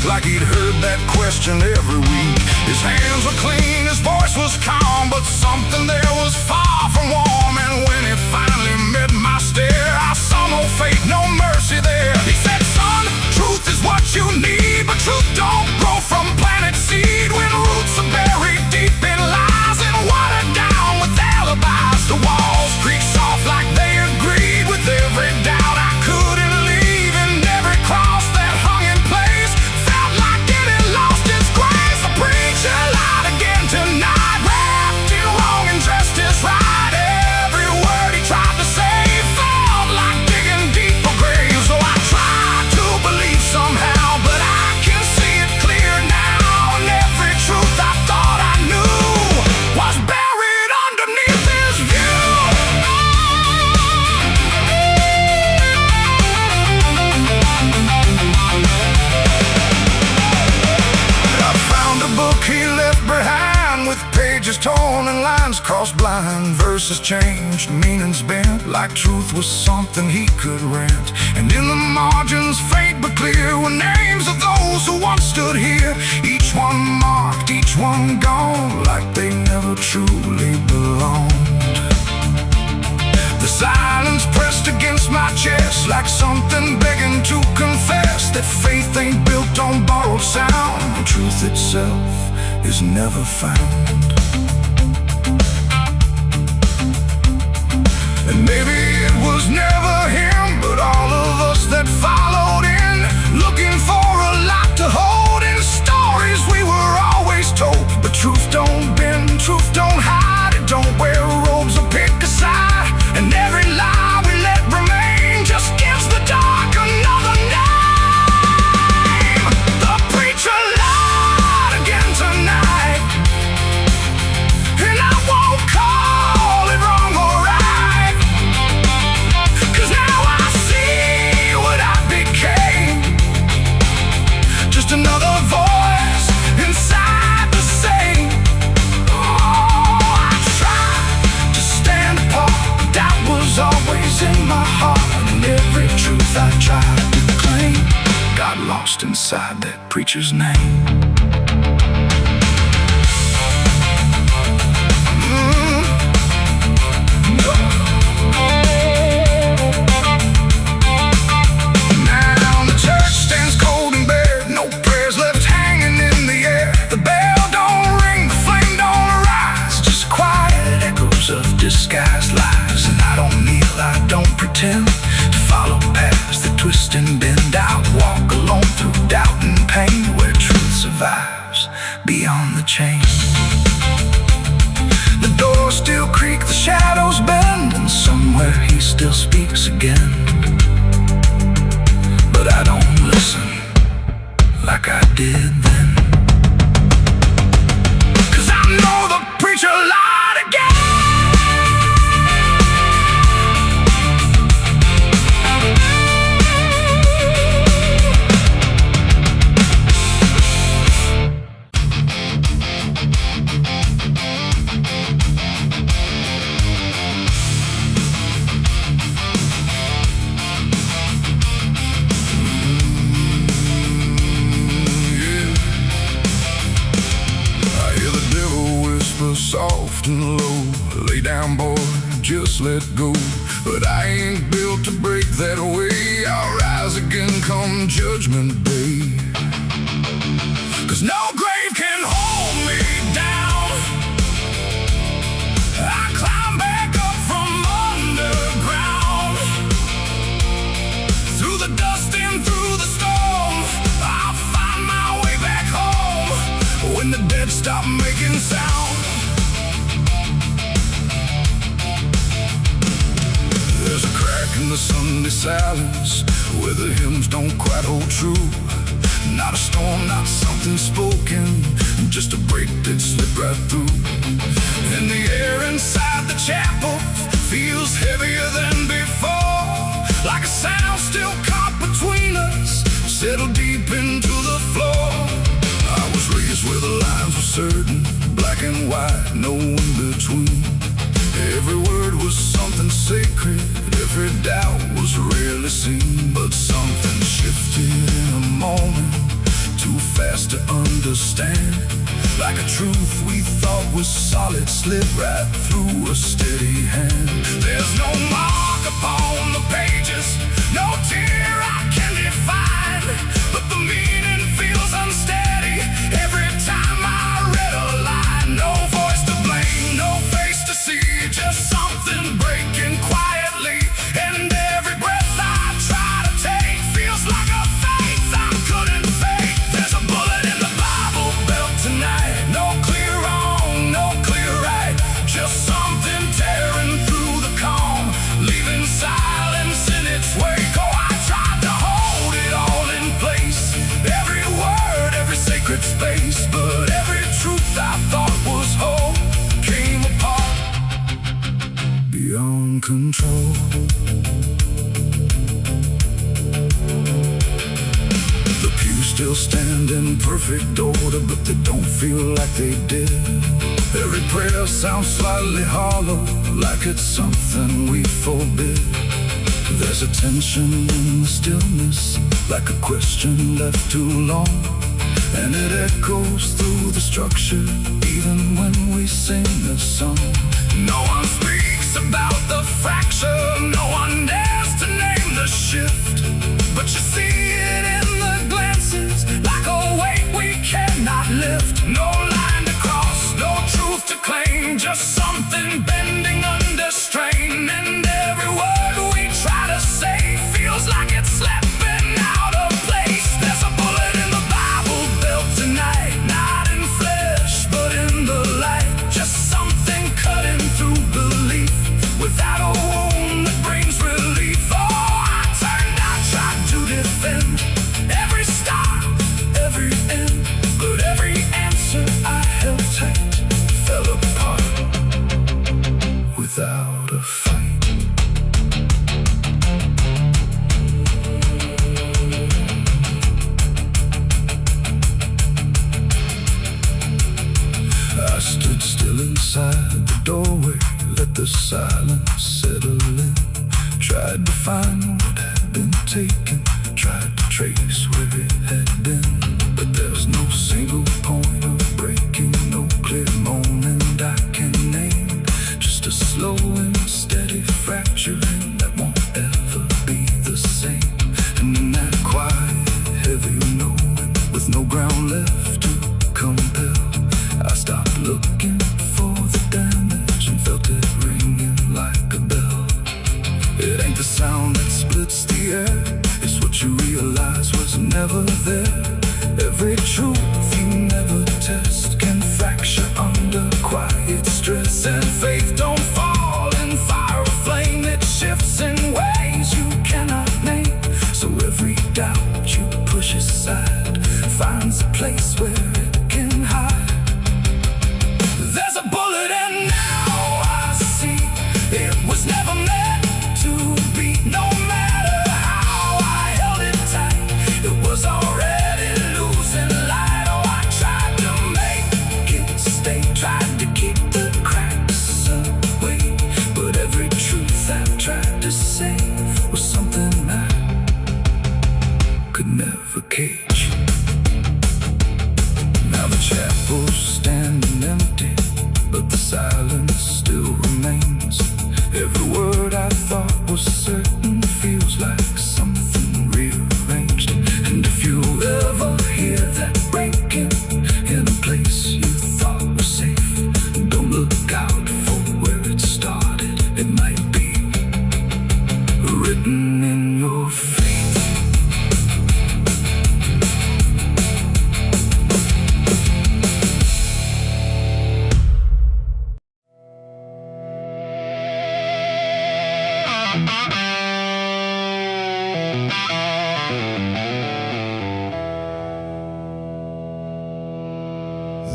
A: like he'd heard that question every week. His hands were clean, his voice was calm, but something there was far from warm. And when it finally met my stare, I saw no fate, no mercy there. He said, son, truth is what you need, but truth don't grow from planet seed. When roots are buried deep in lies and watered down with alibis, the walls creak soft like they agreed with every doubt. I couldn't leave, and every cross that hung in place felt like it had lost its grace. The preacher lied again tonight, wrapped in wrong and dressed as right. Every word he tried to say felt like digging deep for graves. So I tried to believe somehow, but I can see it clear now. And every truth I thought I knew was buried underneath his view. I found a book he left behind, with pages torn and lines crossed blind. Verses changed, meanings bent, like truth was something he could rent. And in the margins, faint but clear, were names of those who once stood here. Each one marked, each one gone, like they never truly belonged. The silence pressed against my chest, like something begging to confess that faith ain't built on borrowed sound, and truth itself is never found. And maybe it was never him, but all of us that followed in, looking for a lot to hold in stories we were always told. But truth don't bend, truth don't hide, it don't wear robes or pick a side. And every lie we let remain just gives the dark another name. The preacher lied again tonight, and I won't call it wrong or right, 'cause now I see what I became. Just another voice inside the same. Oh, I tried to stand apart, but doubt was always in my heart. And every truth I tried to claim got lost inside that preacher's name. Now the church stands cold and bare, no prayers left hanging in the air. The bell don't ring, the flame don't arise, just quiet echoes of disguised lies. And I don't kneel, I don't pretend to follow paths that twist and bend. I walk alone through doubt and pain, where truth survives beyond the chain. The doors still creak, the shadows bend, and somewhere he still speaks again. But I don't listen like I did then, 'cause I know the preacher lied again. Soft and low, lay down boy, just let go. But I ain't built to break that way. I'll rise again come judgment day, 'cause no grave can hold me down. I climb back up from underground, through the dust and through the storm. I'll find my way back home when the dead stop making sound. There's a crack in the Sunday silence, where the hymns don't quite hold true. Not a storm, not something spoken, just a break that slipped right through. And the air inside the chapel feels heavier than before, like a sound still caught between us, settled deep into the floor. I was raised where the lines were certain, black and white, no in between. Every word was something sacred, every doubt was rarely seen. But something shifted in a moment, too best to understand. Like a truth we thought was solid slid right through a steady hand. There's no mark upon the pages, no tear I can define, but the meaning feels unsteady every time I read a line. No voice to blame, no face to see, just something breaking quietly. And every breath I try to take feels like a faith I couldn't fake. There's a bullet in the Bible belt tonight. No clear wrong, no clear right, just something tearing through the calm, leaving silence in its wake. Oh, I tried to hold it all in place, every word, every sacred space, but every truth I thought was whole came apart beyond control. The pews still stand in perfect order, but they don't feel like they did. Every prayer sounds slightly hollow, like it's something we forbid. There's a tension in the stillness, like a question left too long, and it echoes through the structure, even when we sing this song. No one speaks about the fracture, no one dares to name the shift, but you see it in the glances, like a weight we cannot lift. No line to cross, no truth to claim, just something bending under strain. And every word we try to say feels like it's slipping out of place. There's a bullet in the Bible belt tonight, not in flesh but in the light, just something cutting through belief without a wound that brings relief. Oh, I turned, I tried to defend every start, every end, but every answer I held tight fell apart without a fight. I stood still inside the doorway, let the silence settle in. Tried to find what had been taken, tried to trace where it had been, but there's no single point of breaking, no clear moment I can name. Just a slow and steady fracturing that won't ever be the same. And in that quiet, heavy knowing, with no ground left to compel, I stopped looking for the damage and felt it ringing like a bell. It ain't the sound that splits the air, it's what you realize was never there. Every truth you never test can fracture under quiet stress. And faith don't fall in fire or flame, it shifts in ways you cannot name. So every doubt you push aside finds a place where it can hide. There's a bullet and now I see it was never meant to be. No matter how I held it tight, it was already losing light. Oh, I tried to make it stay, tried to keep the cracks away, but every truth I tried to say was something I could never cage. Now the chapel's standing empty, but the silence still remains. Every word I thought was certain feels like something rearranged. And if you ever hear that breaking in a place you thought was safe, don't look out for where it started. It might be written in your fate.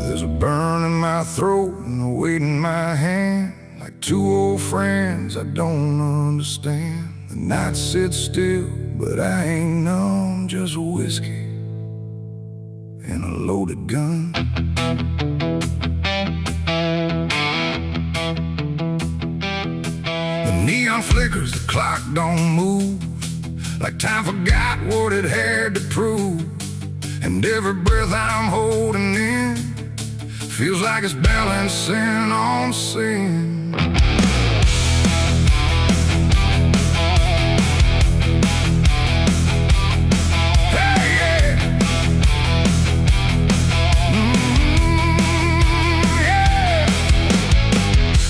A: There's a burn in my throat and a weight in my hand, like two old friends I don't understand. The night sits still, but I ain't numb, just whiskey and a loaded gun. The neon flickers, the clock don't move, like time forgot what it had to prove. and every breath I'm holding in feels like it's balancing on sin. Hey, yeah. Yeah.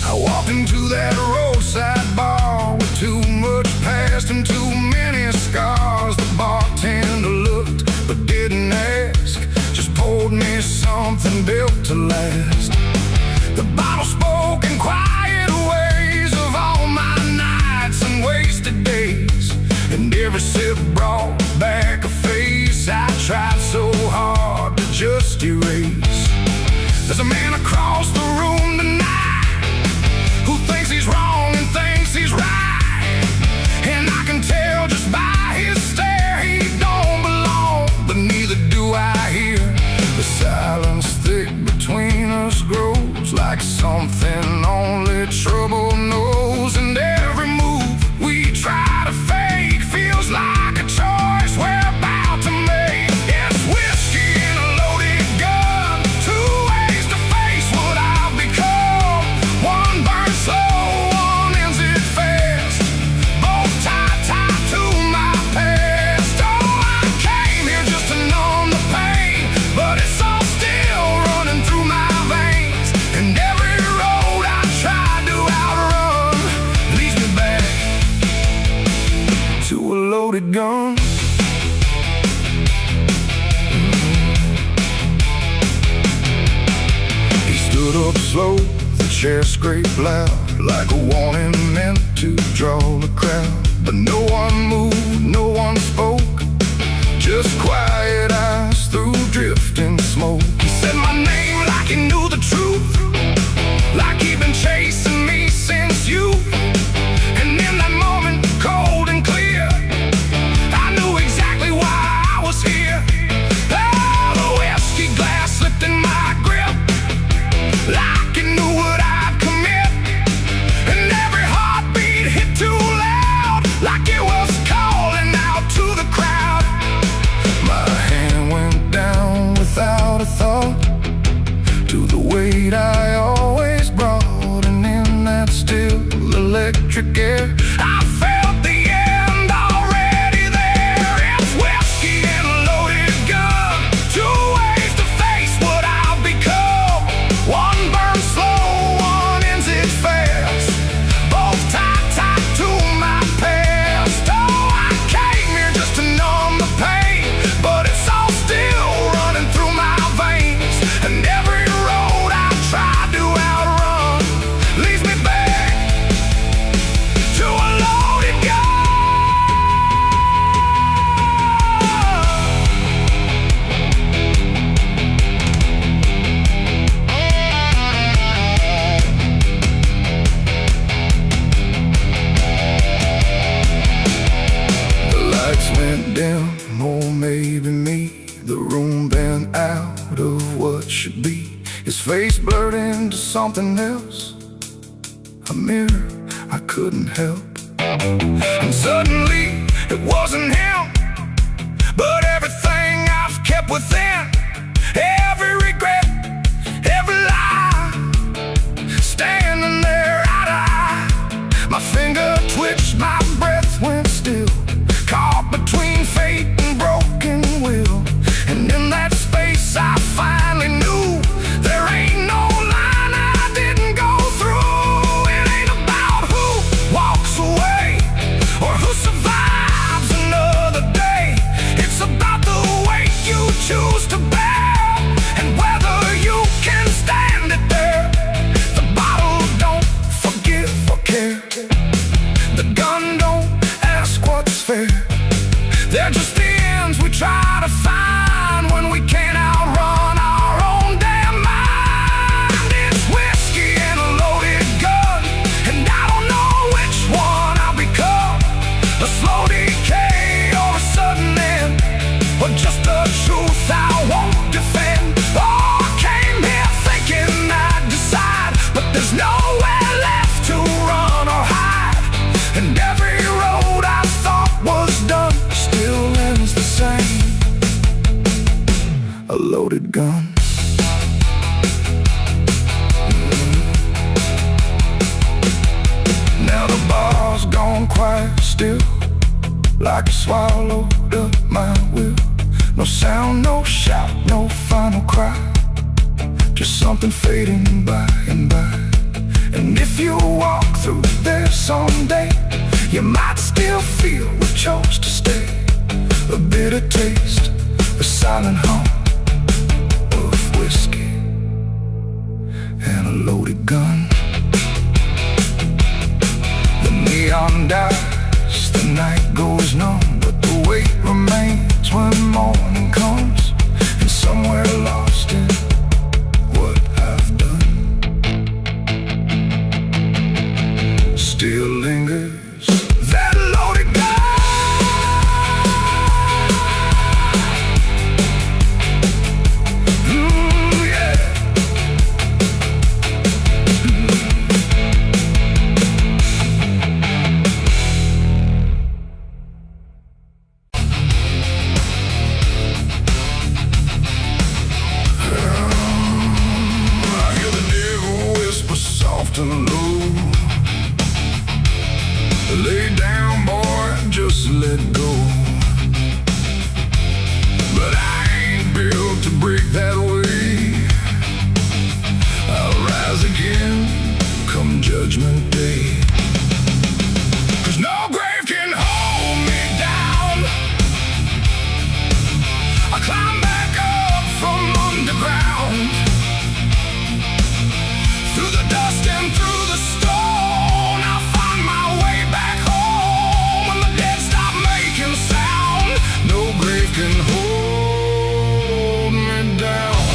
A: I walked into that roadside bar with too much past and too many scars. The bartender looked but didn't ask, just poured me something built to last. The bottle spoke in quiet ways of all my nights and wasted days, and every sip brought back a face I tried so hard to just erase. There's a man across the room tonight who thinks he's wrong and thinks he's right, and I can tell just by his stare he don't belong, but neither do I hear. The silence thick between us grows like something only trouble knows, and every move we try to fake feels like a choice we're about to make. It's whiskey and a loaded gun, two ways to face what I've become. One burns slow, one ends it fast, both tied to my past. Oh, I came here just to numb the pain, but it's all still running through my veins, and every road I tried to outrun leads me back to a loaded gun. He stood up slow, the chair scraped loud, like a warning meant to draw the crowd. But no one moved, no one spoke, just quiet eyes through drifting smoke. He said my name like he knew the truth, like he'd been chasing me since youth. And in that moment, cold and clear, I knew exactly why I was here. Oh, the whiskey glass slipped in my grip, like it knew what I'd commit, and every heartbeat hit too loud, like it was calling out to the crowd. My hand went down without a thought to the weight I always brought, and in that still electric air I felt the end already there. It's whiskey and a loaded gun, two ways to face what I've become. One burns slow, one ends it fast, both tied to my past. Oh, I came here just to numb the pain, but it's all still running through my veins, and every road I tried to outrun leads me back to a loaded gun. The lights went dim, or maybe me. The room bent out of what should be. His face blurred into something else, a mirror I couldn't help. And suddenly it wasn't him, but everything I've kept within, every regret, every lie, standing there eye to eye. My finger twitched, my breath went still, caught between fate and broken will. And in that space I finally knew there ain't no line I didn't go through. It ain't about who walks away or who survives another day. It's about the weight you choose to bear, and whether you can stand it there. The bottle don't forgive or care, the gun don't ask what's fair. They're just the ends we try to find when we can't outrun our own damn mind. It's whiskey and a loaded gun, and I don't know which one I'll become. A slow decay or a sudden end, or just the truth I won't loaded gun. Now the bar's gone quiet still, like it swallowed up my will. No sound, no shout, no final cry, just something fading by and by. And if you walk through there someday, you might still feel we chose to stay. A bitter taste, a silent hum of whiskey and a loaded gun. The neon dies, the night goes numb, but the weight remains when morning comes. And somewhere lost in what I've done still lingers that loaded gun. And low, lay down, boy, just let go. But I ain't built to break that way. I'll rise again come judgment day. 'Cause no grave can hold me down. I climb back up from underground, through the dust and through the stone. I'll find my way back home when the dead stop making sound. No grave can hold me down.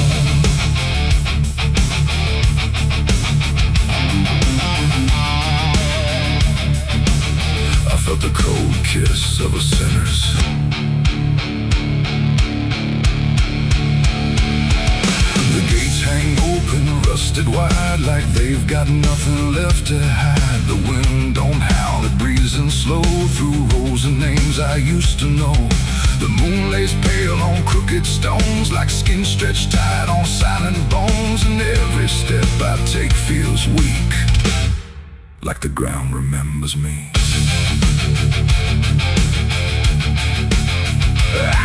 A: I felt the cold kiss of a sinner's. The gates hang open, rusted wide, like they've got nothing left to hide. The wind don't howl, it breathes in slow through rows of names I used to know. The moon lays pale on crooked stones, like skin stretched tight on silent bones. And every step I take feels weak, like the ground remembers me.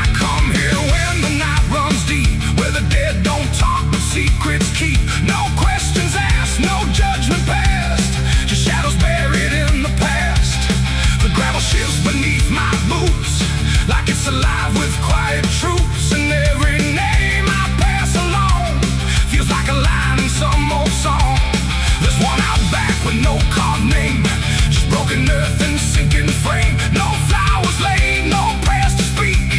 A: I come here when the night runs deep, where the dead don't talk but secrets keep. No questions asked, no judgment passed, just shadows buried in the past. The gravel shifts beneath my boots, like it's alive with quiet troops. And every name I pass along feels like a line in some old song. There's one out back with no carved name, just broken earth and sinking frame. No flowers laid, no prayers to speak.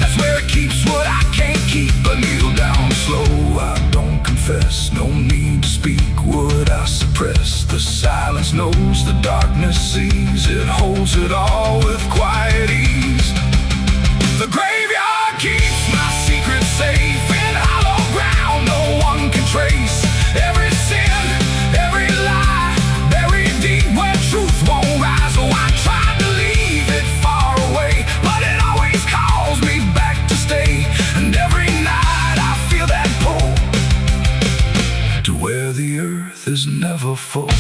A: That's where it keeps what I can't keep. But kneel down slow, I don't confess. No need to speak what I suppress. The silence knows, the darkness sees. It holds it all with quiet ease. The graveyard keeps my secret safe in hollow ground no one can trace. Every sin, every lie, buried deep where truth won't rise. Oh, I tried to leave it far away, but it always calls me back to stay. And every night I feel that pull to where the earth is never full.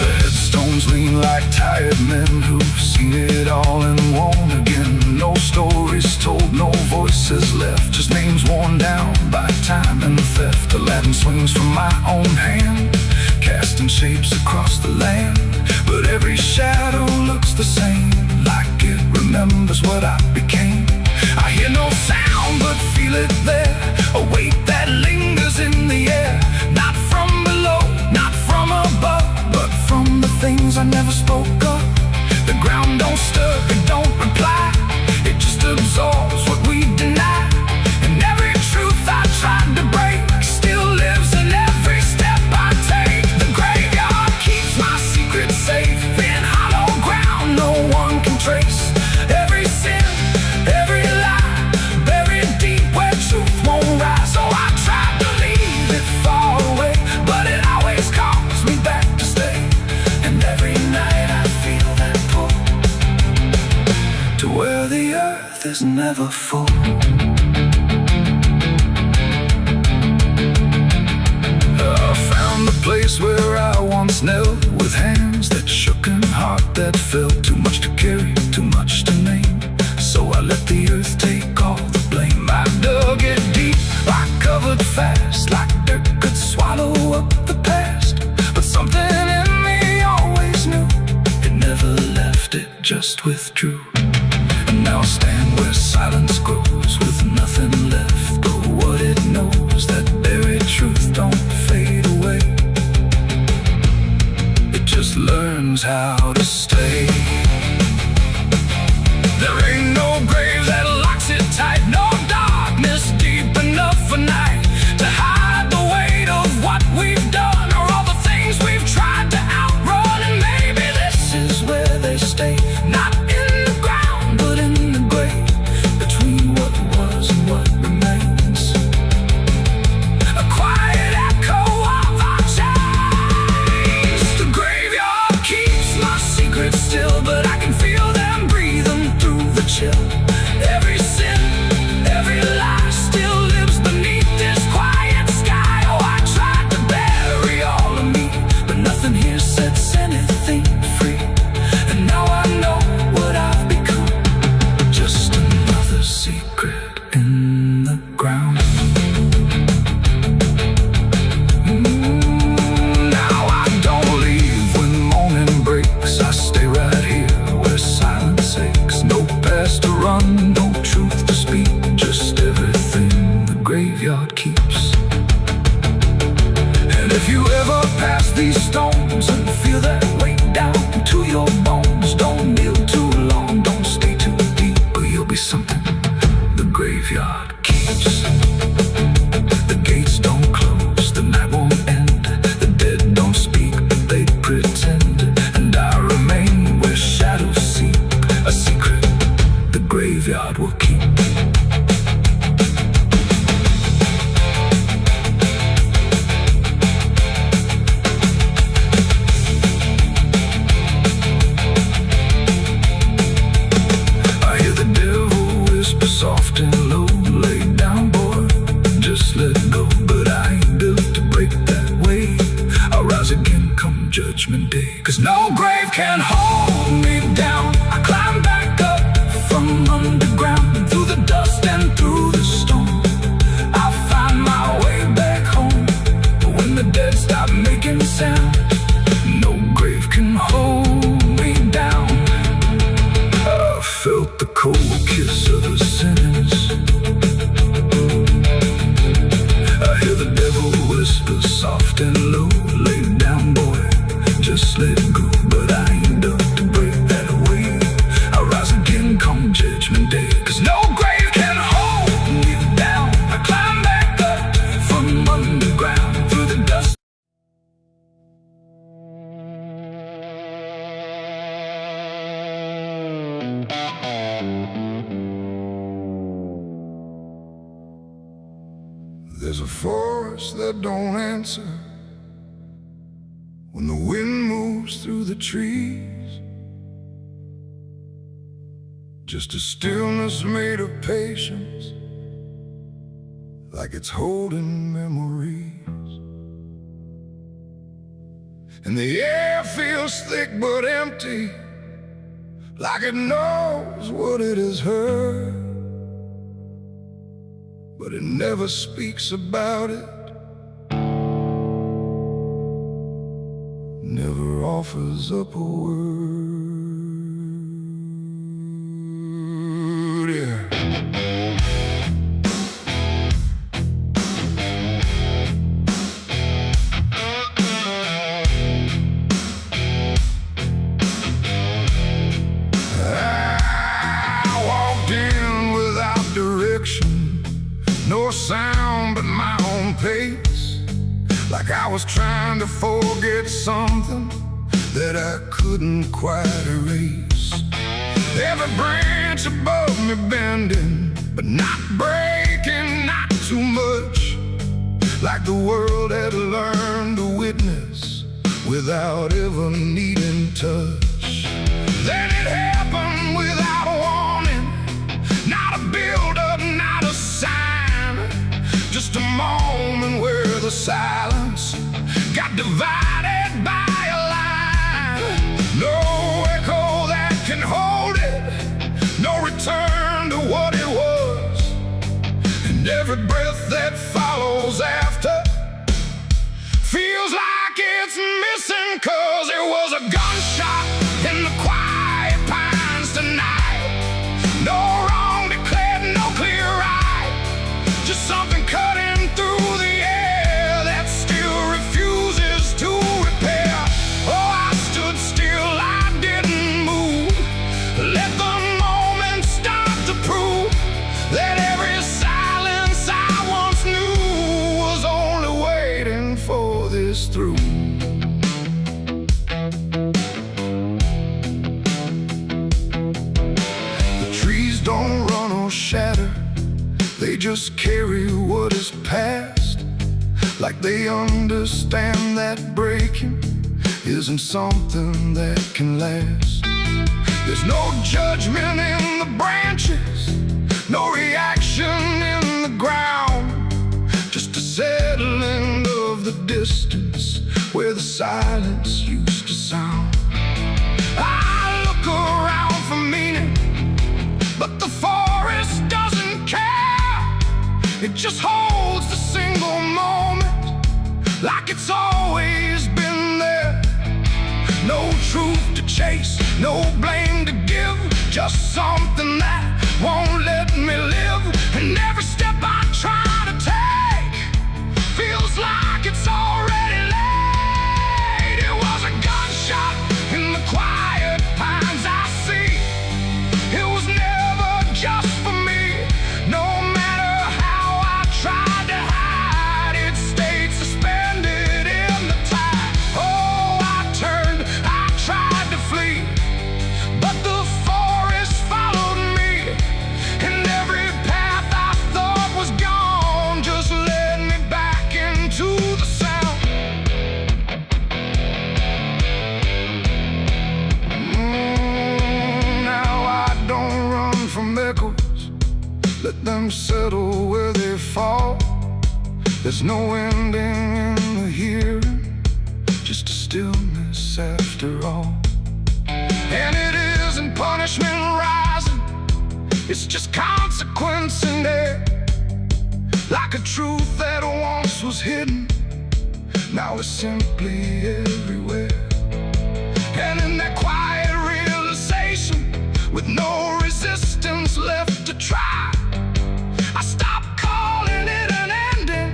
A: The headstones lean like tired men who've seen it all and won't again. No stories told, no voices left, just names worn down by time and theft. The Latin swings from my own hand, casting shapes across the land. But every shadow looks the same, like it remembers what I became. I hear no sound but feel it there, a weight that lingers in the air. Not from below, not from above, but from the things I never spoke of. The ground don't stir, it don't reply, it just absorbs what we deny. And every truth I tried to break still lives in every step I take. The graveyard keeps my secret safe in hollow ground no one can trace. Every sin, every lie, buried deep where truth the earth is never full. I found the place where I once knelt, with hands that shook and heart that felt. Too much to carry, too much to name, so I let the earth take all the blame. I dug it deep, I covered fast, like dirt could swallow up the past. But something in me always knew, it never left, it just withdrew. And now I stand where silence grows, with nothing left but what it knows. That buried truth don't fade away, it just learns how to stay. There ain't no grave that locks it tight, no darkness deep enough for night to hide the weight of what we've done, or all the things we've tried to outrun. And maybe this is where they stay, not in the ground but in the grave, between what was and what remains. A quiet echo of our chains. The graveyard keeps my secrets still, but I can feel them breathing through the chill. Every sin, every lie still lives beneath this quiet sky. Oh, I tried to bury all of me, but nothing here sets anything free. And now I know what I've become, just another secret in the ground. Now I don't leave when morning breaks, I stay right here where silence aches. No past to run, no truth to speak, just everything the graveyard keeps. And if you ever pass these stones and feel that weight down to your bones, don't kneel too long, don't stay too deep, or you'll be something the graveyard keeps. The gates don't close, the night won't end, the dead don't speak, but they pretend. And I remain where shadows seep, a secret the graveyard will keep. I hear the devil whisper soft and low, lay down boy, just let go. But I ain't built to break that way, I'll rise again come judgment day. Cause no grave can hold me down, I climb back up from underground, through the dust and through the storm. I'll find my way back home, but when the dead stop making sound, no grave can hold me down. I felt the cold kiss of the sinners, I hear the devil whisper soft and low, lay down boy, just let go. But I ain't done to break that away, I'll rise again come judgment day. Cause no grave can hold me down, I climb back up from underground, through the dust. There's a forest that don't answer when the wind moves through the trees, just a stillness made of patience, like it's holding memories. And the air feels thick but empty, like it knows what it has heard, but it never speaks about it, never offers up a word. Yeah. I walked in without direction, no sound but my own pace, like I was trying to forget something that I couldn't quite erase. Every branch above me bending, but not breaking, not too much, like the world had learned to witness without ever needing touch. Then it happened without warning, return to what it was, and every breath that follows after feels like it's missing, 'cause it was a gunshot in the quiet pines tonight. No wrong declared, no clear right, just something cutting through the air that still refuses to repair. Oh, I stood still, I didn't move, let the moment stop to prove that every silence I once knew was only waiting for this through. The trees don't run or shatter, they just carry what is past, like they understand that breaking isn't something that can last. There's no judgment in the branches, no reaction in the ground, just a settling of the distance where the silence used to sound. I look around for meaning, but the forest doesn't care. It just holds the single moment like it's always been there. No truth to chase, no blame to give, just something that won't let me live. And every step I try to take feels like it's already late. It was a gunshot in the quiet pines I see. It was never just for me. No matter how I tried to hide, it stayed suspended in the tide. Oh, I turned, I tried to flee, but the forest followed me, and every path I thought was gone just led me back into the sound. Now I don't run from echoes, let them settle where they fall. There's no ending in the hearing, just a stillness after all. And it isn't punishment rising, it's just consequence in there, like a truth that once was hidden, now it's simply everywhere. And in that quiet realization, with no resistance left to try, I stopped calling it an ending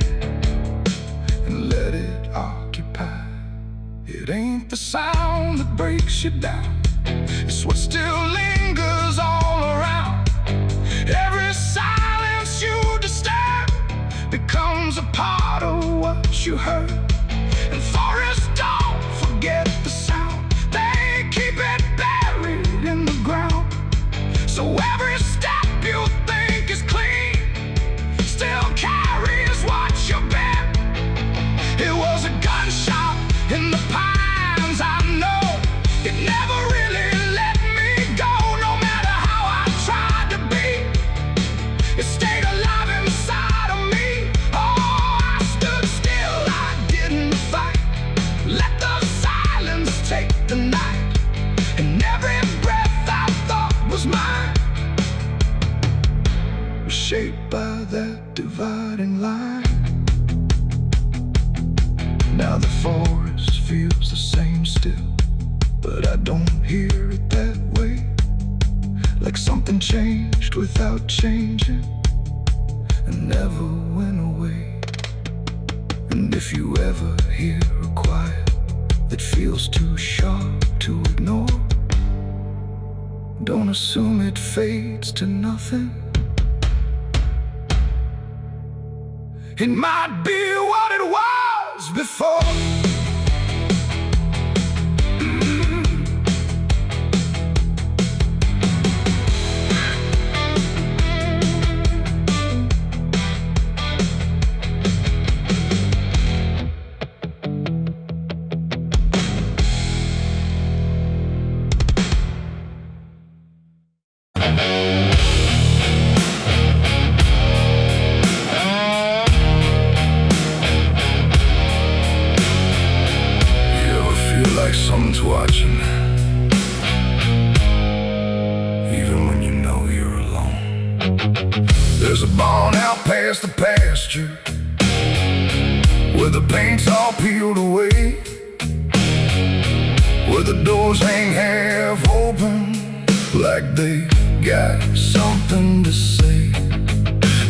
A: and let it occupy. It ain't the sound that breaks you down, it's what still lingers all around. Every silence you disturb becomes a part of what you heard. And forests don't forget the sound, they keep it buried in the ground. So every step you think is clean still carries what you bear. It was a gunshot in the pines, I know. It never really let me go, no matter how I tried to be. It stayed alive inside of me. Oh, I stood still, I didn't fight. Let the silence take the night, and every breath I thought was mine was shaped by that dividing line. Now the forest feels the same still, but I don't hear it that way, like something changed without changing and never went away. And if you ever hear a quiet that feels too sharp to ignore, don't assume it fades to nothing. It might be what it was before. There's a barn out past the pasture where the paint's all peeled away, where the doors hang half open like they got something to say.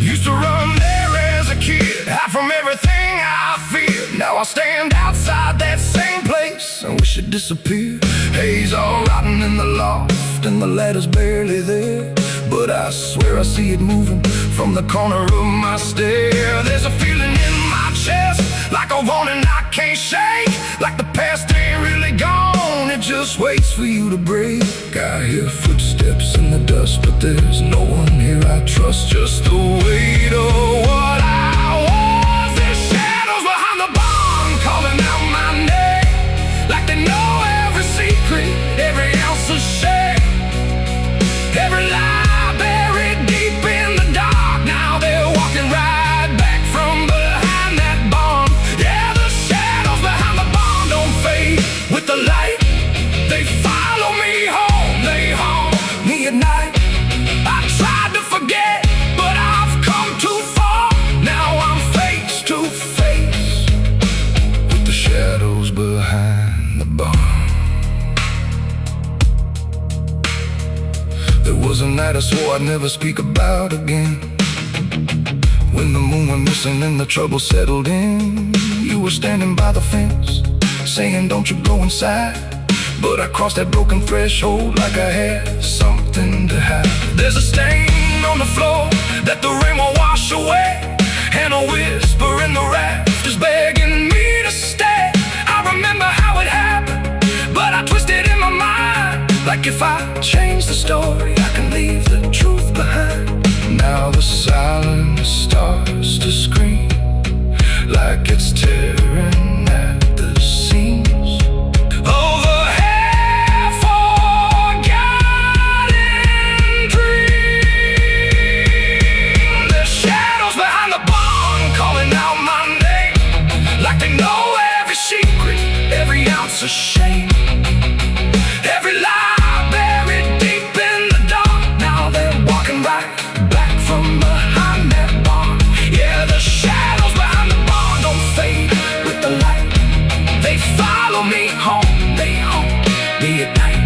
A: Used to run there as a kid, hide from everything I feared. Now I stand outside that same place and wish it disappeared. Haze all rotten in the loft and the ladder's barely there, but I swear I see it moving from the corner of my stair. There's a feeling in my chest, like a warning I can't shake, like the past ain't really gone, it just waits for you to break. I hear footsteps in the dust, but there's no one here I trust. Just the weight of what I was. There's shadows behind the barn calling out my name, like they know every secret, every ounce of shame, every lie buried deep in the dark. Now they're walking right back from behind that barn. Yeah, the shadows behind the barn don't fade with the light. They follow me home, they haunt me at night. I tried to forget, but I've come too far. Now I'm face to face with the shadows behind the barn. There was a night I swore I'd never speak about again, when the moon went missing and the trouble settled in. You were standing by the fence, saying don't you go inside, but I crossed that broken threshold like I had something to hide. There's a stain on the floor that the rain will wash away, and a whisper in the rafters begging me to stay. I remember how it happened, but I twisted in my mind, like if I change the story, I can leave the truth behind. Now the silence starts to scream, like it's tearing at the seams. Over half-forgotten dreams. There's shadows behind the barn calling out my name, like they know every secret, every ounce of shame, every lie buried deep in the dark. Now they're walking right back from behind that barn. Yeah, the shadows behind the barn don't fade with the light. They follow me home, they haunt me at night.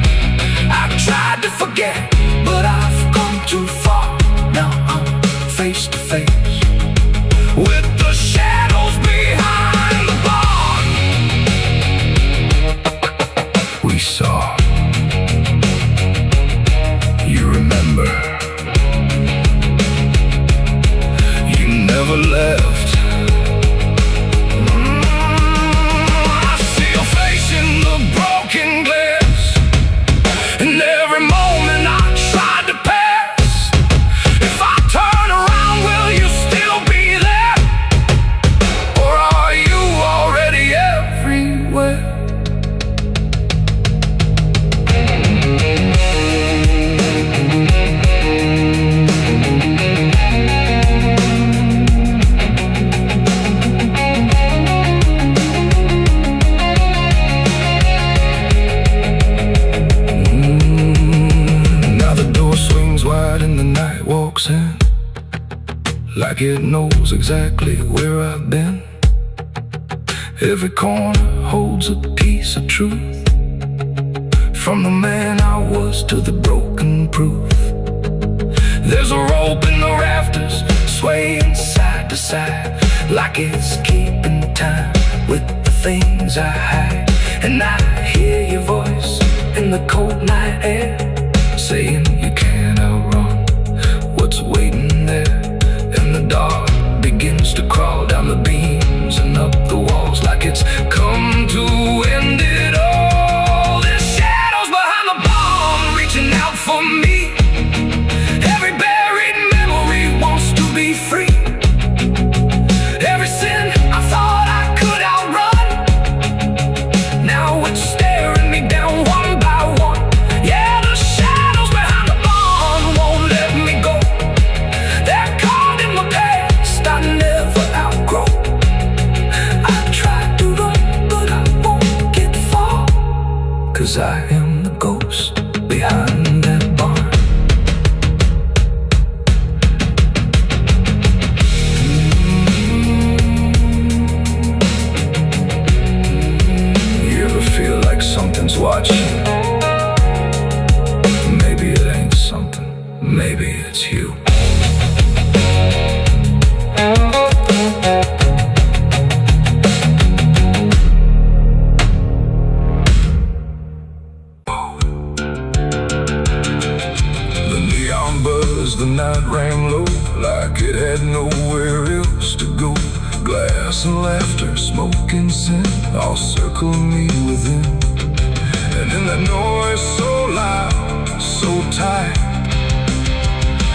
A: I've tried to forget, but I've come too far. Now I'm face to face with the shadows behind the barn. We saw, you remember, you never left. I see your face in the broken glass, and every moment I tried to pass. If I turn around, will you still be there, or are you already everywhere? Now the door swings wide and the night walks in, like it knows exactly where I've been. Every corner holds a piece of truth, from the man I was to the broken proof. There's a rope in the rafters, swaying side to side, like it's keeping time with the things I hide. And I hear your voice in the cold night air, saying you can't outrun what's waiting there. And the dark begins to crawl down the beams and up the walls, like it's come to end it all. There's shadows behind the barn reaching out for me. Every buried memory wants to be free. Every sin I thought I could outrun, now it's staring me down one by one. Yeah, the shadows behind the you. The night rang low like it had nowhere else to go. Glass and laughter, smoke and sin all circle me within. And in that noise so loud, so tight,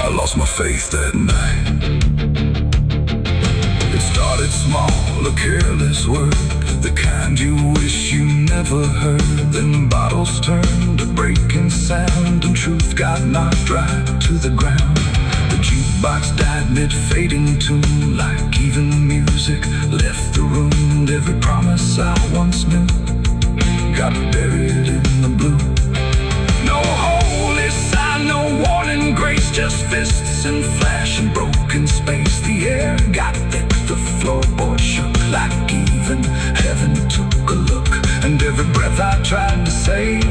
A: I lost my faith that night. It started small, a careless word, the kind you wish you never heard. Then bottles turned to breaking sound, and truth got knocked right to the ground. The jukebox died mid-fading tune, like even music left the room. And every promise I once knew got buried in the blue. No holy sign, no warning grace, just fists and flash and broken space. The air got thick, the floorboard shook, like even heaven took a look. And every breath I tried to save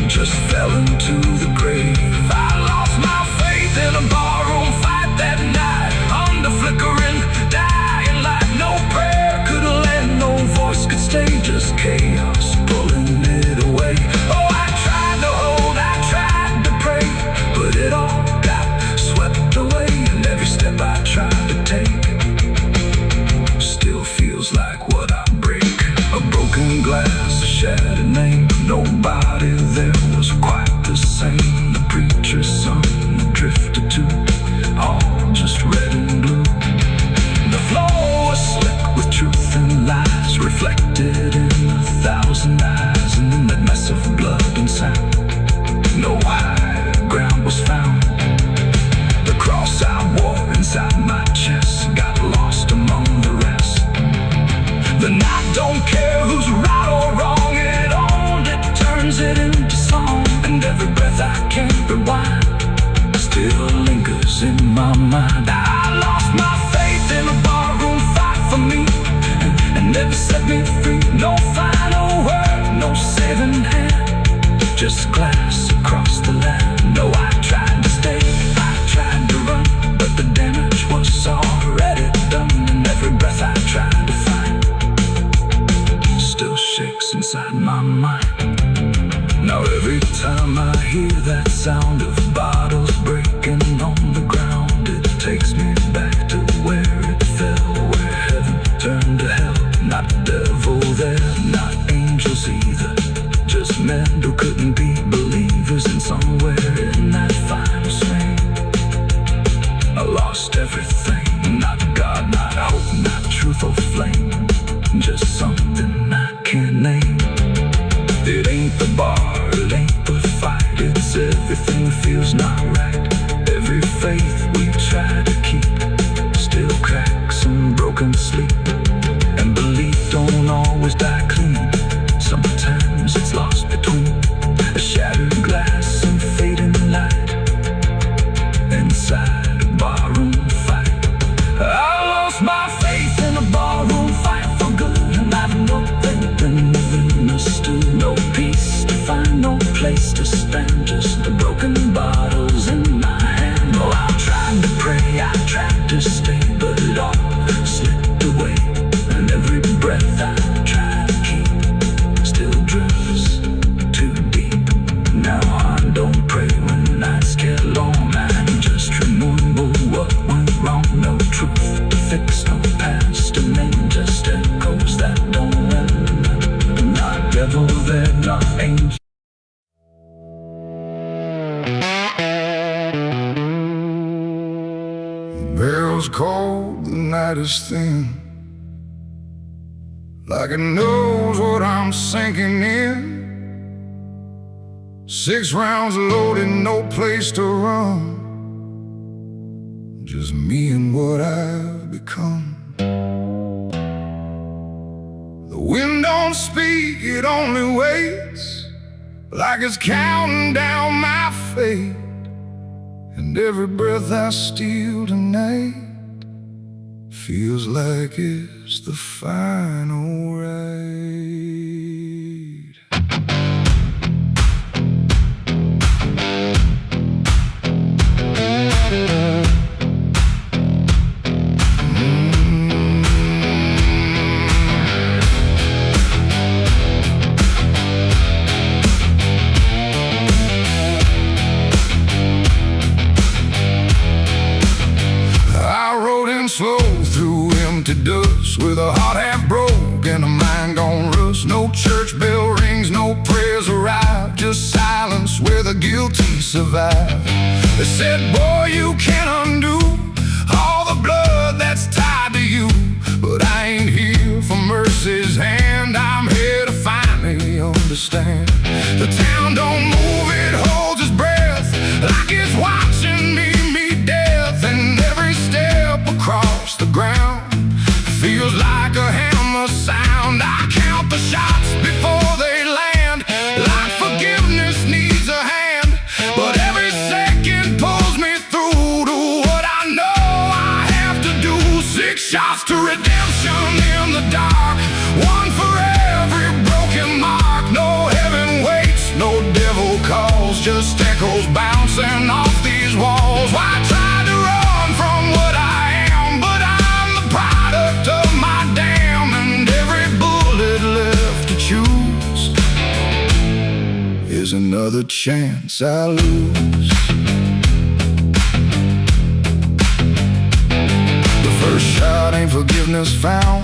A: just fell into the grave. I lost my faith in a barroom fight that night, under flickering dying light. No prayer could land, no voice could stay, just chaos pulling it away. Oh, I tried to hold, I tried to pray, but it all got swept away. And every step I tried to take still feels like what I break. A broken glass, a shattered name, nobody there was quite the same. The preacher's son drifted too, all just red and blue. The floor was slick with truth and lies, reflected in 1,000 eyes. And in that mess of blood and sound, no high ground was found. The cross I wore inside my chest got lost among the rest. The night don't care who's right or wrong, it only turns it into song. And every breath I can't rewind still lingers in my mind. I lost my faith in a barroom fight for me, and never set me free. No final word, no saving hand, just glass across the land. No, I tried to stay, I tried to run, but the damage was already done. And every breath I tried to find still shakes inside my mind. Now every time I hear that sound of bottles breaking on the ground, it takes me back to where it fell, where heaven turned to hell. Not devil there, not angels either, just men who couldn't be believers. And somewhere in that final swing, I lost everything. Not God, not hope, not truth or flame, just something I can't name. It ain't the bar, it ain't the fight, it's everything feels not right. Every faith we try to keep still cracks and broken sleep. And belief don't always die clean, sometimes it's lost between a shattered glass and fading light inside a barroom fight. I lost my faith in a barroom fight for good, and I've nothing living understood. No peace to find, no place to stand, just the broken bottles in my hand. Oh, I tried to pray, I tried to stay, but it all slipped away. And every breath I try to keep still drifts too deep. Now I don't pray when nights get long, I just remember what went wrong. No truth to fix, no past, and then just echoes that don't end. Not devil there, not angel. Barrel's cold, the night is thin, like it knows what I'm sinking in. 6 rounds loaded, no place to run, just me and what I've become. The wind don't speak, it only waits, like it's counting down my fate. And every breath I steal tonight feels like it's the final ride. slow through empty dust, with a heart half broke and a mind gone rust. No church bell rings, no prayers arrive, just silence where the guilty survive. They said, boy, you can't undo all the blood that's tied to you. But I ain't here for mercy's hand, I'm here to finally understand. The town don't move, it holds its breath, like it's watching me meet death. And every step across the ground feels like a hammer sound. I count the shots before they land, like forgiveness needs a hand. But every second pulls me through to what I know I have to do. 6 shots to redemption in the dark, one for every broken mark. No heaven waits, no devil calls, just echoes bouncing off these walls. Why try to run from what I am? But I'm the product of my damn, and every bullet left to choose is another chance I lose. The first shot ain't forgiveness found,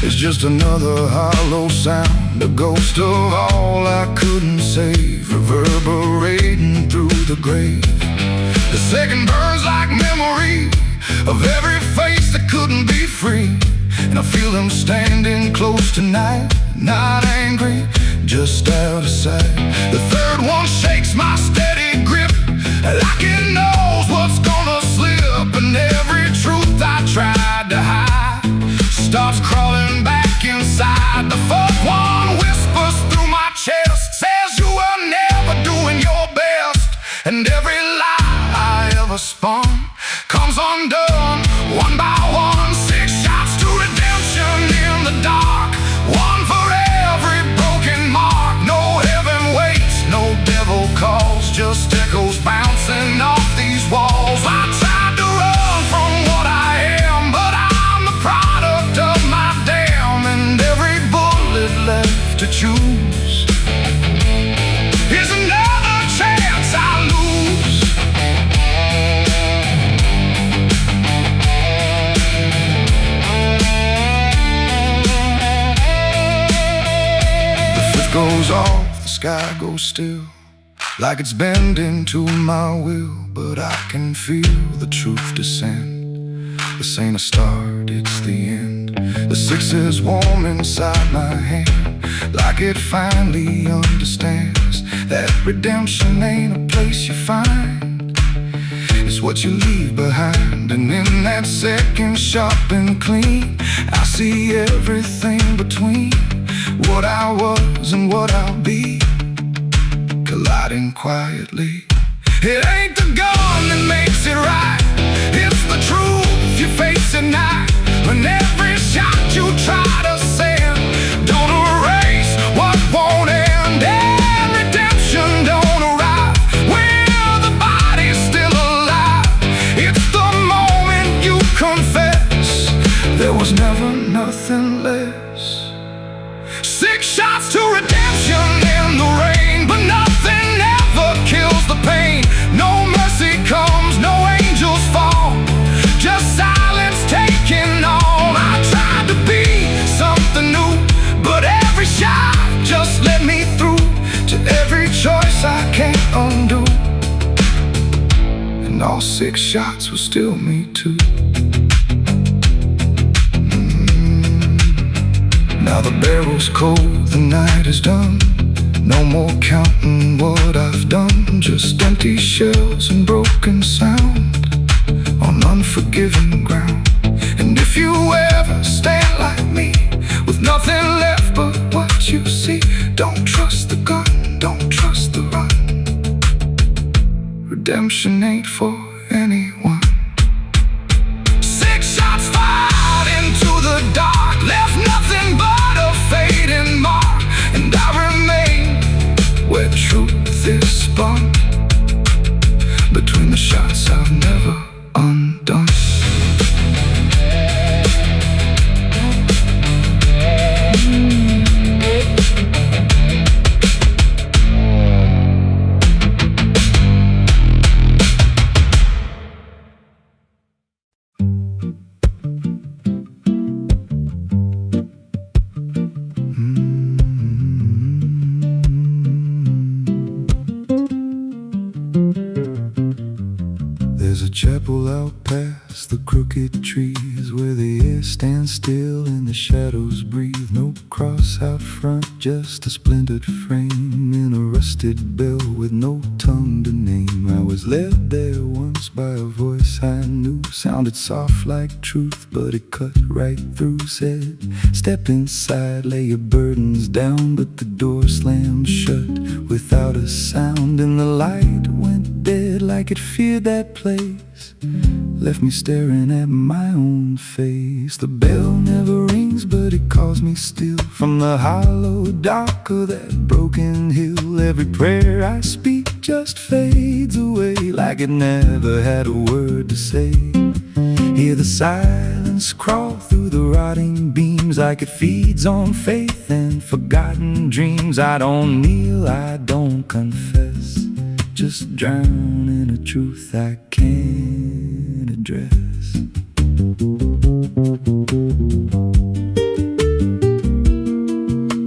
A: it's just another hollow sound, a ghost of all I couldn't save, reverberating through the grave. The second burns like memory of every face that couldn't be free, and I feel them standing close tonight, not angry, just out of sight. The third one shakes my steady grip, like it knows what's gonna slip, and every truth I tried to hide starts crawling back inside. The fourth one whispers through my chest, says you were never doing your best, and every lie I ever spun comes undone one by one. 6 shots to redemption in the dark, one for every broken mark. No heaven waits, no devil calls, just echoes bouncing off these walls. I tried to run from what I am, but I'm the product of my damn, and every bullet left to choose is another chance I lose. The fifth goes off, the sky goes still, like it's bending to my will, but I can feel the truth descend. This ain't a start, it's the end. The 6 is warm inside my hand, like it finally understands that redemption ain't a place you find, it's what you leave behind. And in that second sharp and clean, I see everything between what I was and what I'll be, colliding quietly. It ain't the gun that makes it right, it's the truth you face at night. When every shot you try to send don't erase what won't end, and redemption don't arrive when the body's still alive. It's the moment you confess there was never nothing less. 6 shots to redemption in the rain, but nothing ever kills the pain. No mercy comes, no angels fall, just silence taking on. I tried to be something new, but every shot just let me through to every choice I can't undo, and all 6 shots were still me too. Now the barrel's cold, the night is done, no more counting what I've done, just empty shells and broken sound on unforgiving ground. And if you ever stand like me, with nothing left but what you see, don't trust the gun, don't trust the run. Redemption ain't for anyone. 6 shots fired into the dark, left nothing but a fading mark, and I remain where truth is spun, between the shots I've never undone. out past the crooked trees, where the air stands still and the shadows breathe. No cross out front, just a splintered frame in a rusted bell with no tongue to name. I was led there once by a voice I knew, sounded soft like truth, but it cut right through. Said, step inside, lay your burdens down, but the door slammed shut without a sound, and the light went dead like it feared that place, left me staring at my own face. The bell never rings, but it calls me still from the hollow dark of that broken hill. Every prayer I speak just fades away like it never had a word to say. Hear the silence crawl through the rotting beams like it feeds on faith and forgotten dreams. I don't kneel, I don't confess, just drown in a truth I can't address.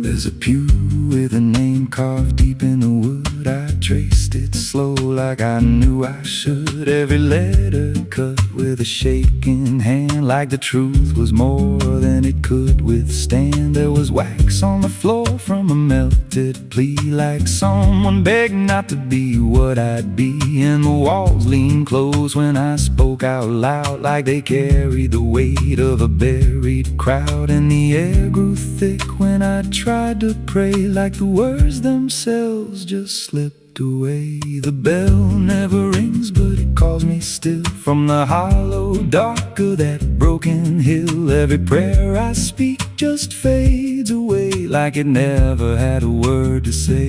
A: There's a pew with a name carved deep in the wood. I traced it slow like I knew I should. Every letter cut with a shaking hand, like the truth was more than it could withstand. There was wax on the floor from a melted plea, like someone begged not to be what I'd be. And the walls leaned close when I spoke out loud, like they carried the weight of a buried crowd. And the air grew thick when I tried to pray, like the words themselves just slipped away. The bell never rings, but it calls me still from the hollow dark of that broken hill. Every prayer I speak just fades away like it never had a word to say.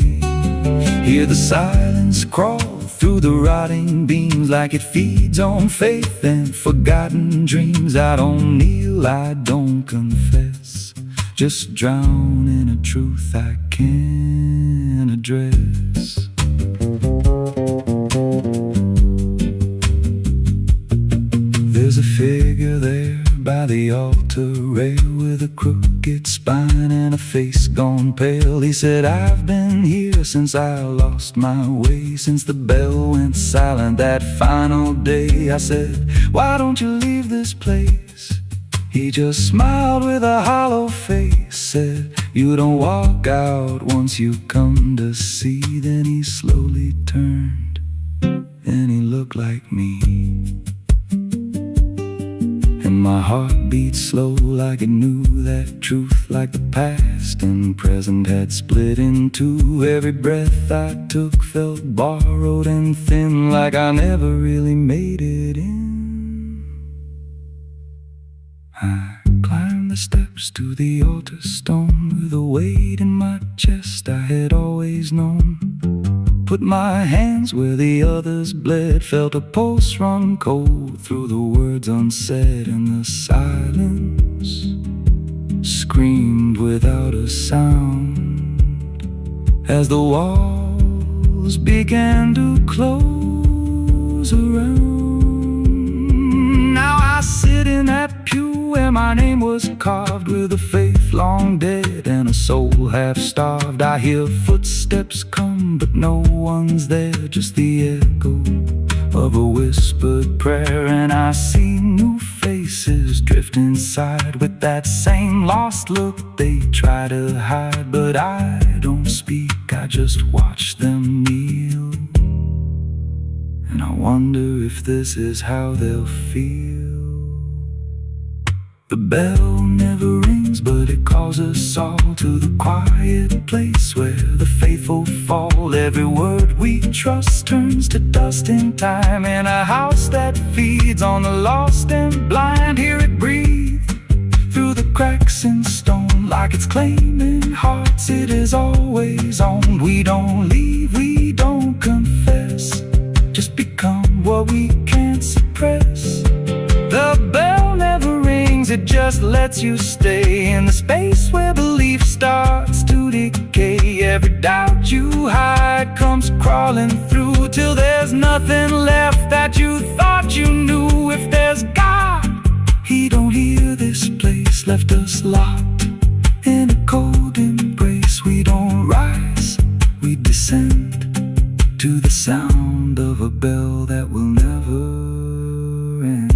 A: Hear the silence crawl through the rotting beams like it feeds on faith and forgotten dreams. I don't kneel, I don't confess, just drown in a truth I can't address. There's a figure there by the altar rail with a crooked spine and a face gone pale. He said, I've been here since I lost my way, since the bell went silent that final day. I said, why don't you leave this place? He just smiled with a hollow face, said, you don't walk out once you come to see. Then he slowly turned and he looked like me. And my heart beat slow like it knew that truth, like the past and present had split in two. Every breath I took felt borrowed and thin, like I never really made it in. I climbed the steps to the altar stone with a weight in my chest I had always known. Put my hands where the others bled, felt a pulse run cold through the words unsaid, and the silence screamed without a sound as the walls began to close around. Now I sit in that pew where my name was carved, with a faith long dead and a soul half starved. I hear footsteps come, but no one's there, just the echo of a whispered prayer. And I see new faces drift inside with that same lost look they try to hide. But I don't speak, I just watch them kneel, and I wonder if this is how they'll feel. The bell never rings, but it calls us all to the quiet place where the faithful fall. Every word we trust turns to dust in time, in a house that feeds on the lost and blind. Hear it breathe through the cracks in stone, like it's claiming hearts it is always on. We don't leave, we don't confess, just become what we can't suppress. The bell never rings, it just lets you stay in the space where belief starts to decay. Every doubt you hide comes crawling through, till there's nothing left that you thought you knew. If there's God, He don't hear this place, left us locked in a cold embrace. We don't rise, we descend to the sound of a bell that will never end.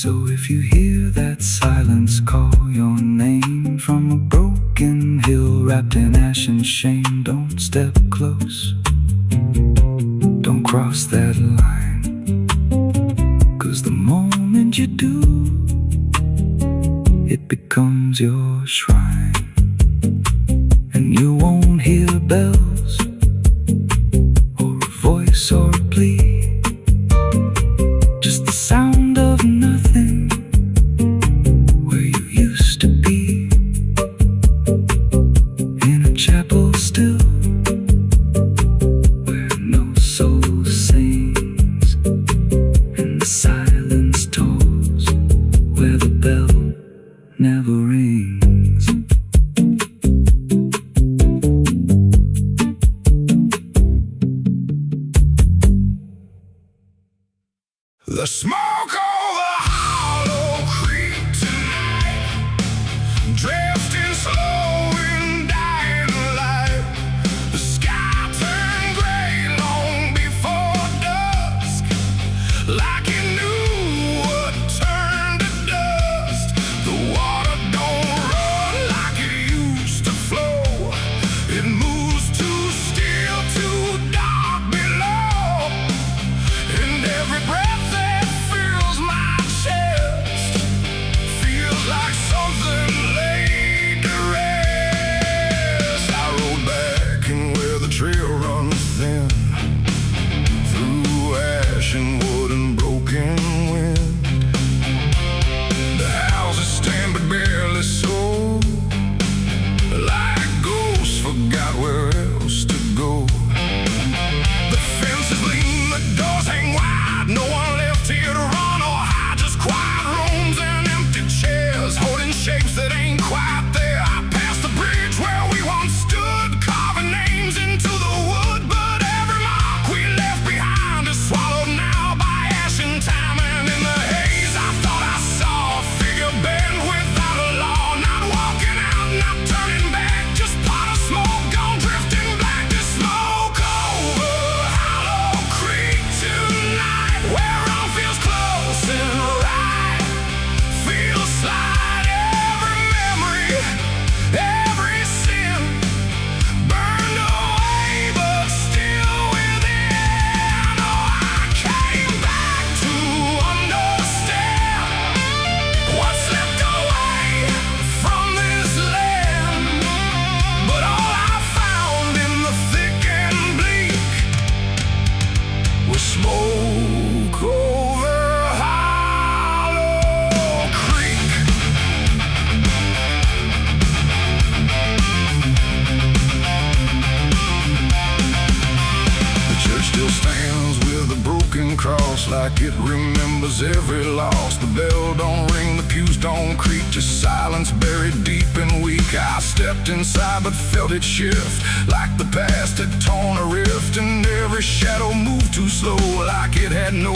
A: So if you hear that silence call your name from a broken hill wrapped in ash and shame, don't step close, don't cross that line, 'cause the moment you do, it becomes your shrine. And you won't hear bells or a voice or a plea, just the sound of nothing where you used to be, in a chapel still where no soul sings and the silence tolls, where the bell never rings. The smoke over Hollow Creek tonight, drifting slow and dying light. The sky turned gray long before dusk, like it knew what turned to dust. The water don't run like it used to flow, it moves too still, too dark below, and every breath like something laid to rest. I rode back and where the trail runs thin, through ash and wood and broken wind. The houses stand but barely so, like ghosts forgot where else to go. The fences lean, the doors hang wide, no one left here to run or hide, just quiet rooms and empty chairs holding shapes that ain't quite there. I passed the bridge where we once stood, carving names into the wood, but every mark we left behind is swallowed now by ash and time. And in the haze I thought I saw a figure bend without a law, not walking out, not turning back, just pot of smoke gone drifting black. To smoke over Hollow Creek tonight, where all feels close and right, feels slide, every memory, every sin burned away but still within. Oh, I came back to understand what's left away from this land, but all I found in the thick and bleak was smoke over Hollow Creek. The church still stands with a broken cross, like it remembers every loss. The bell don't ring, the pews don't creak, just silence buried deep and weak. I stepped inside but felt it shift, like the past had torn a rift, and every shadow moved too slow, like it had no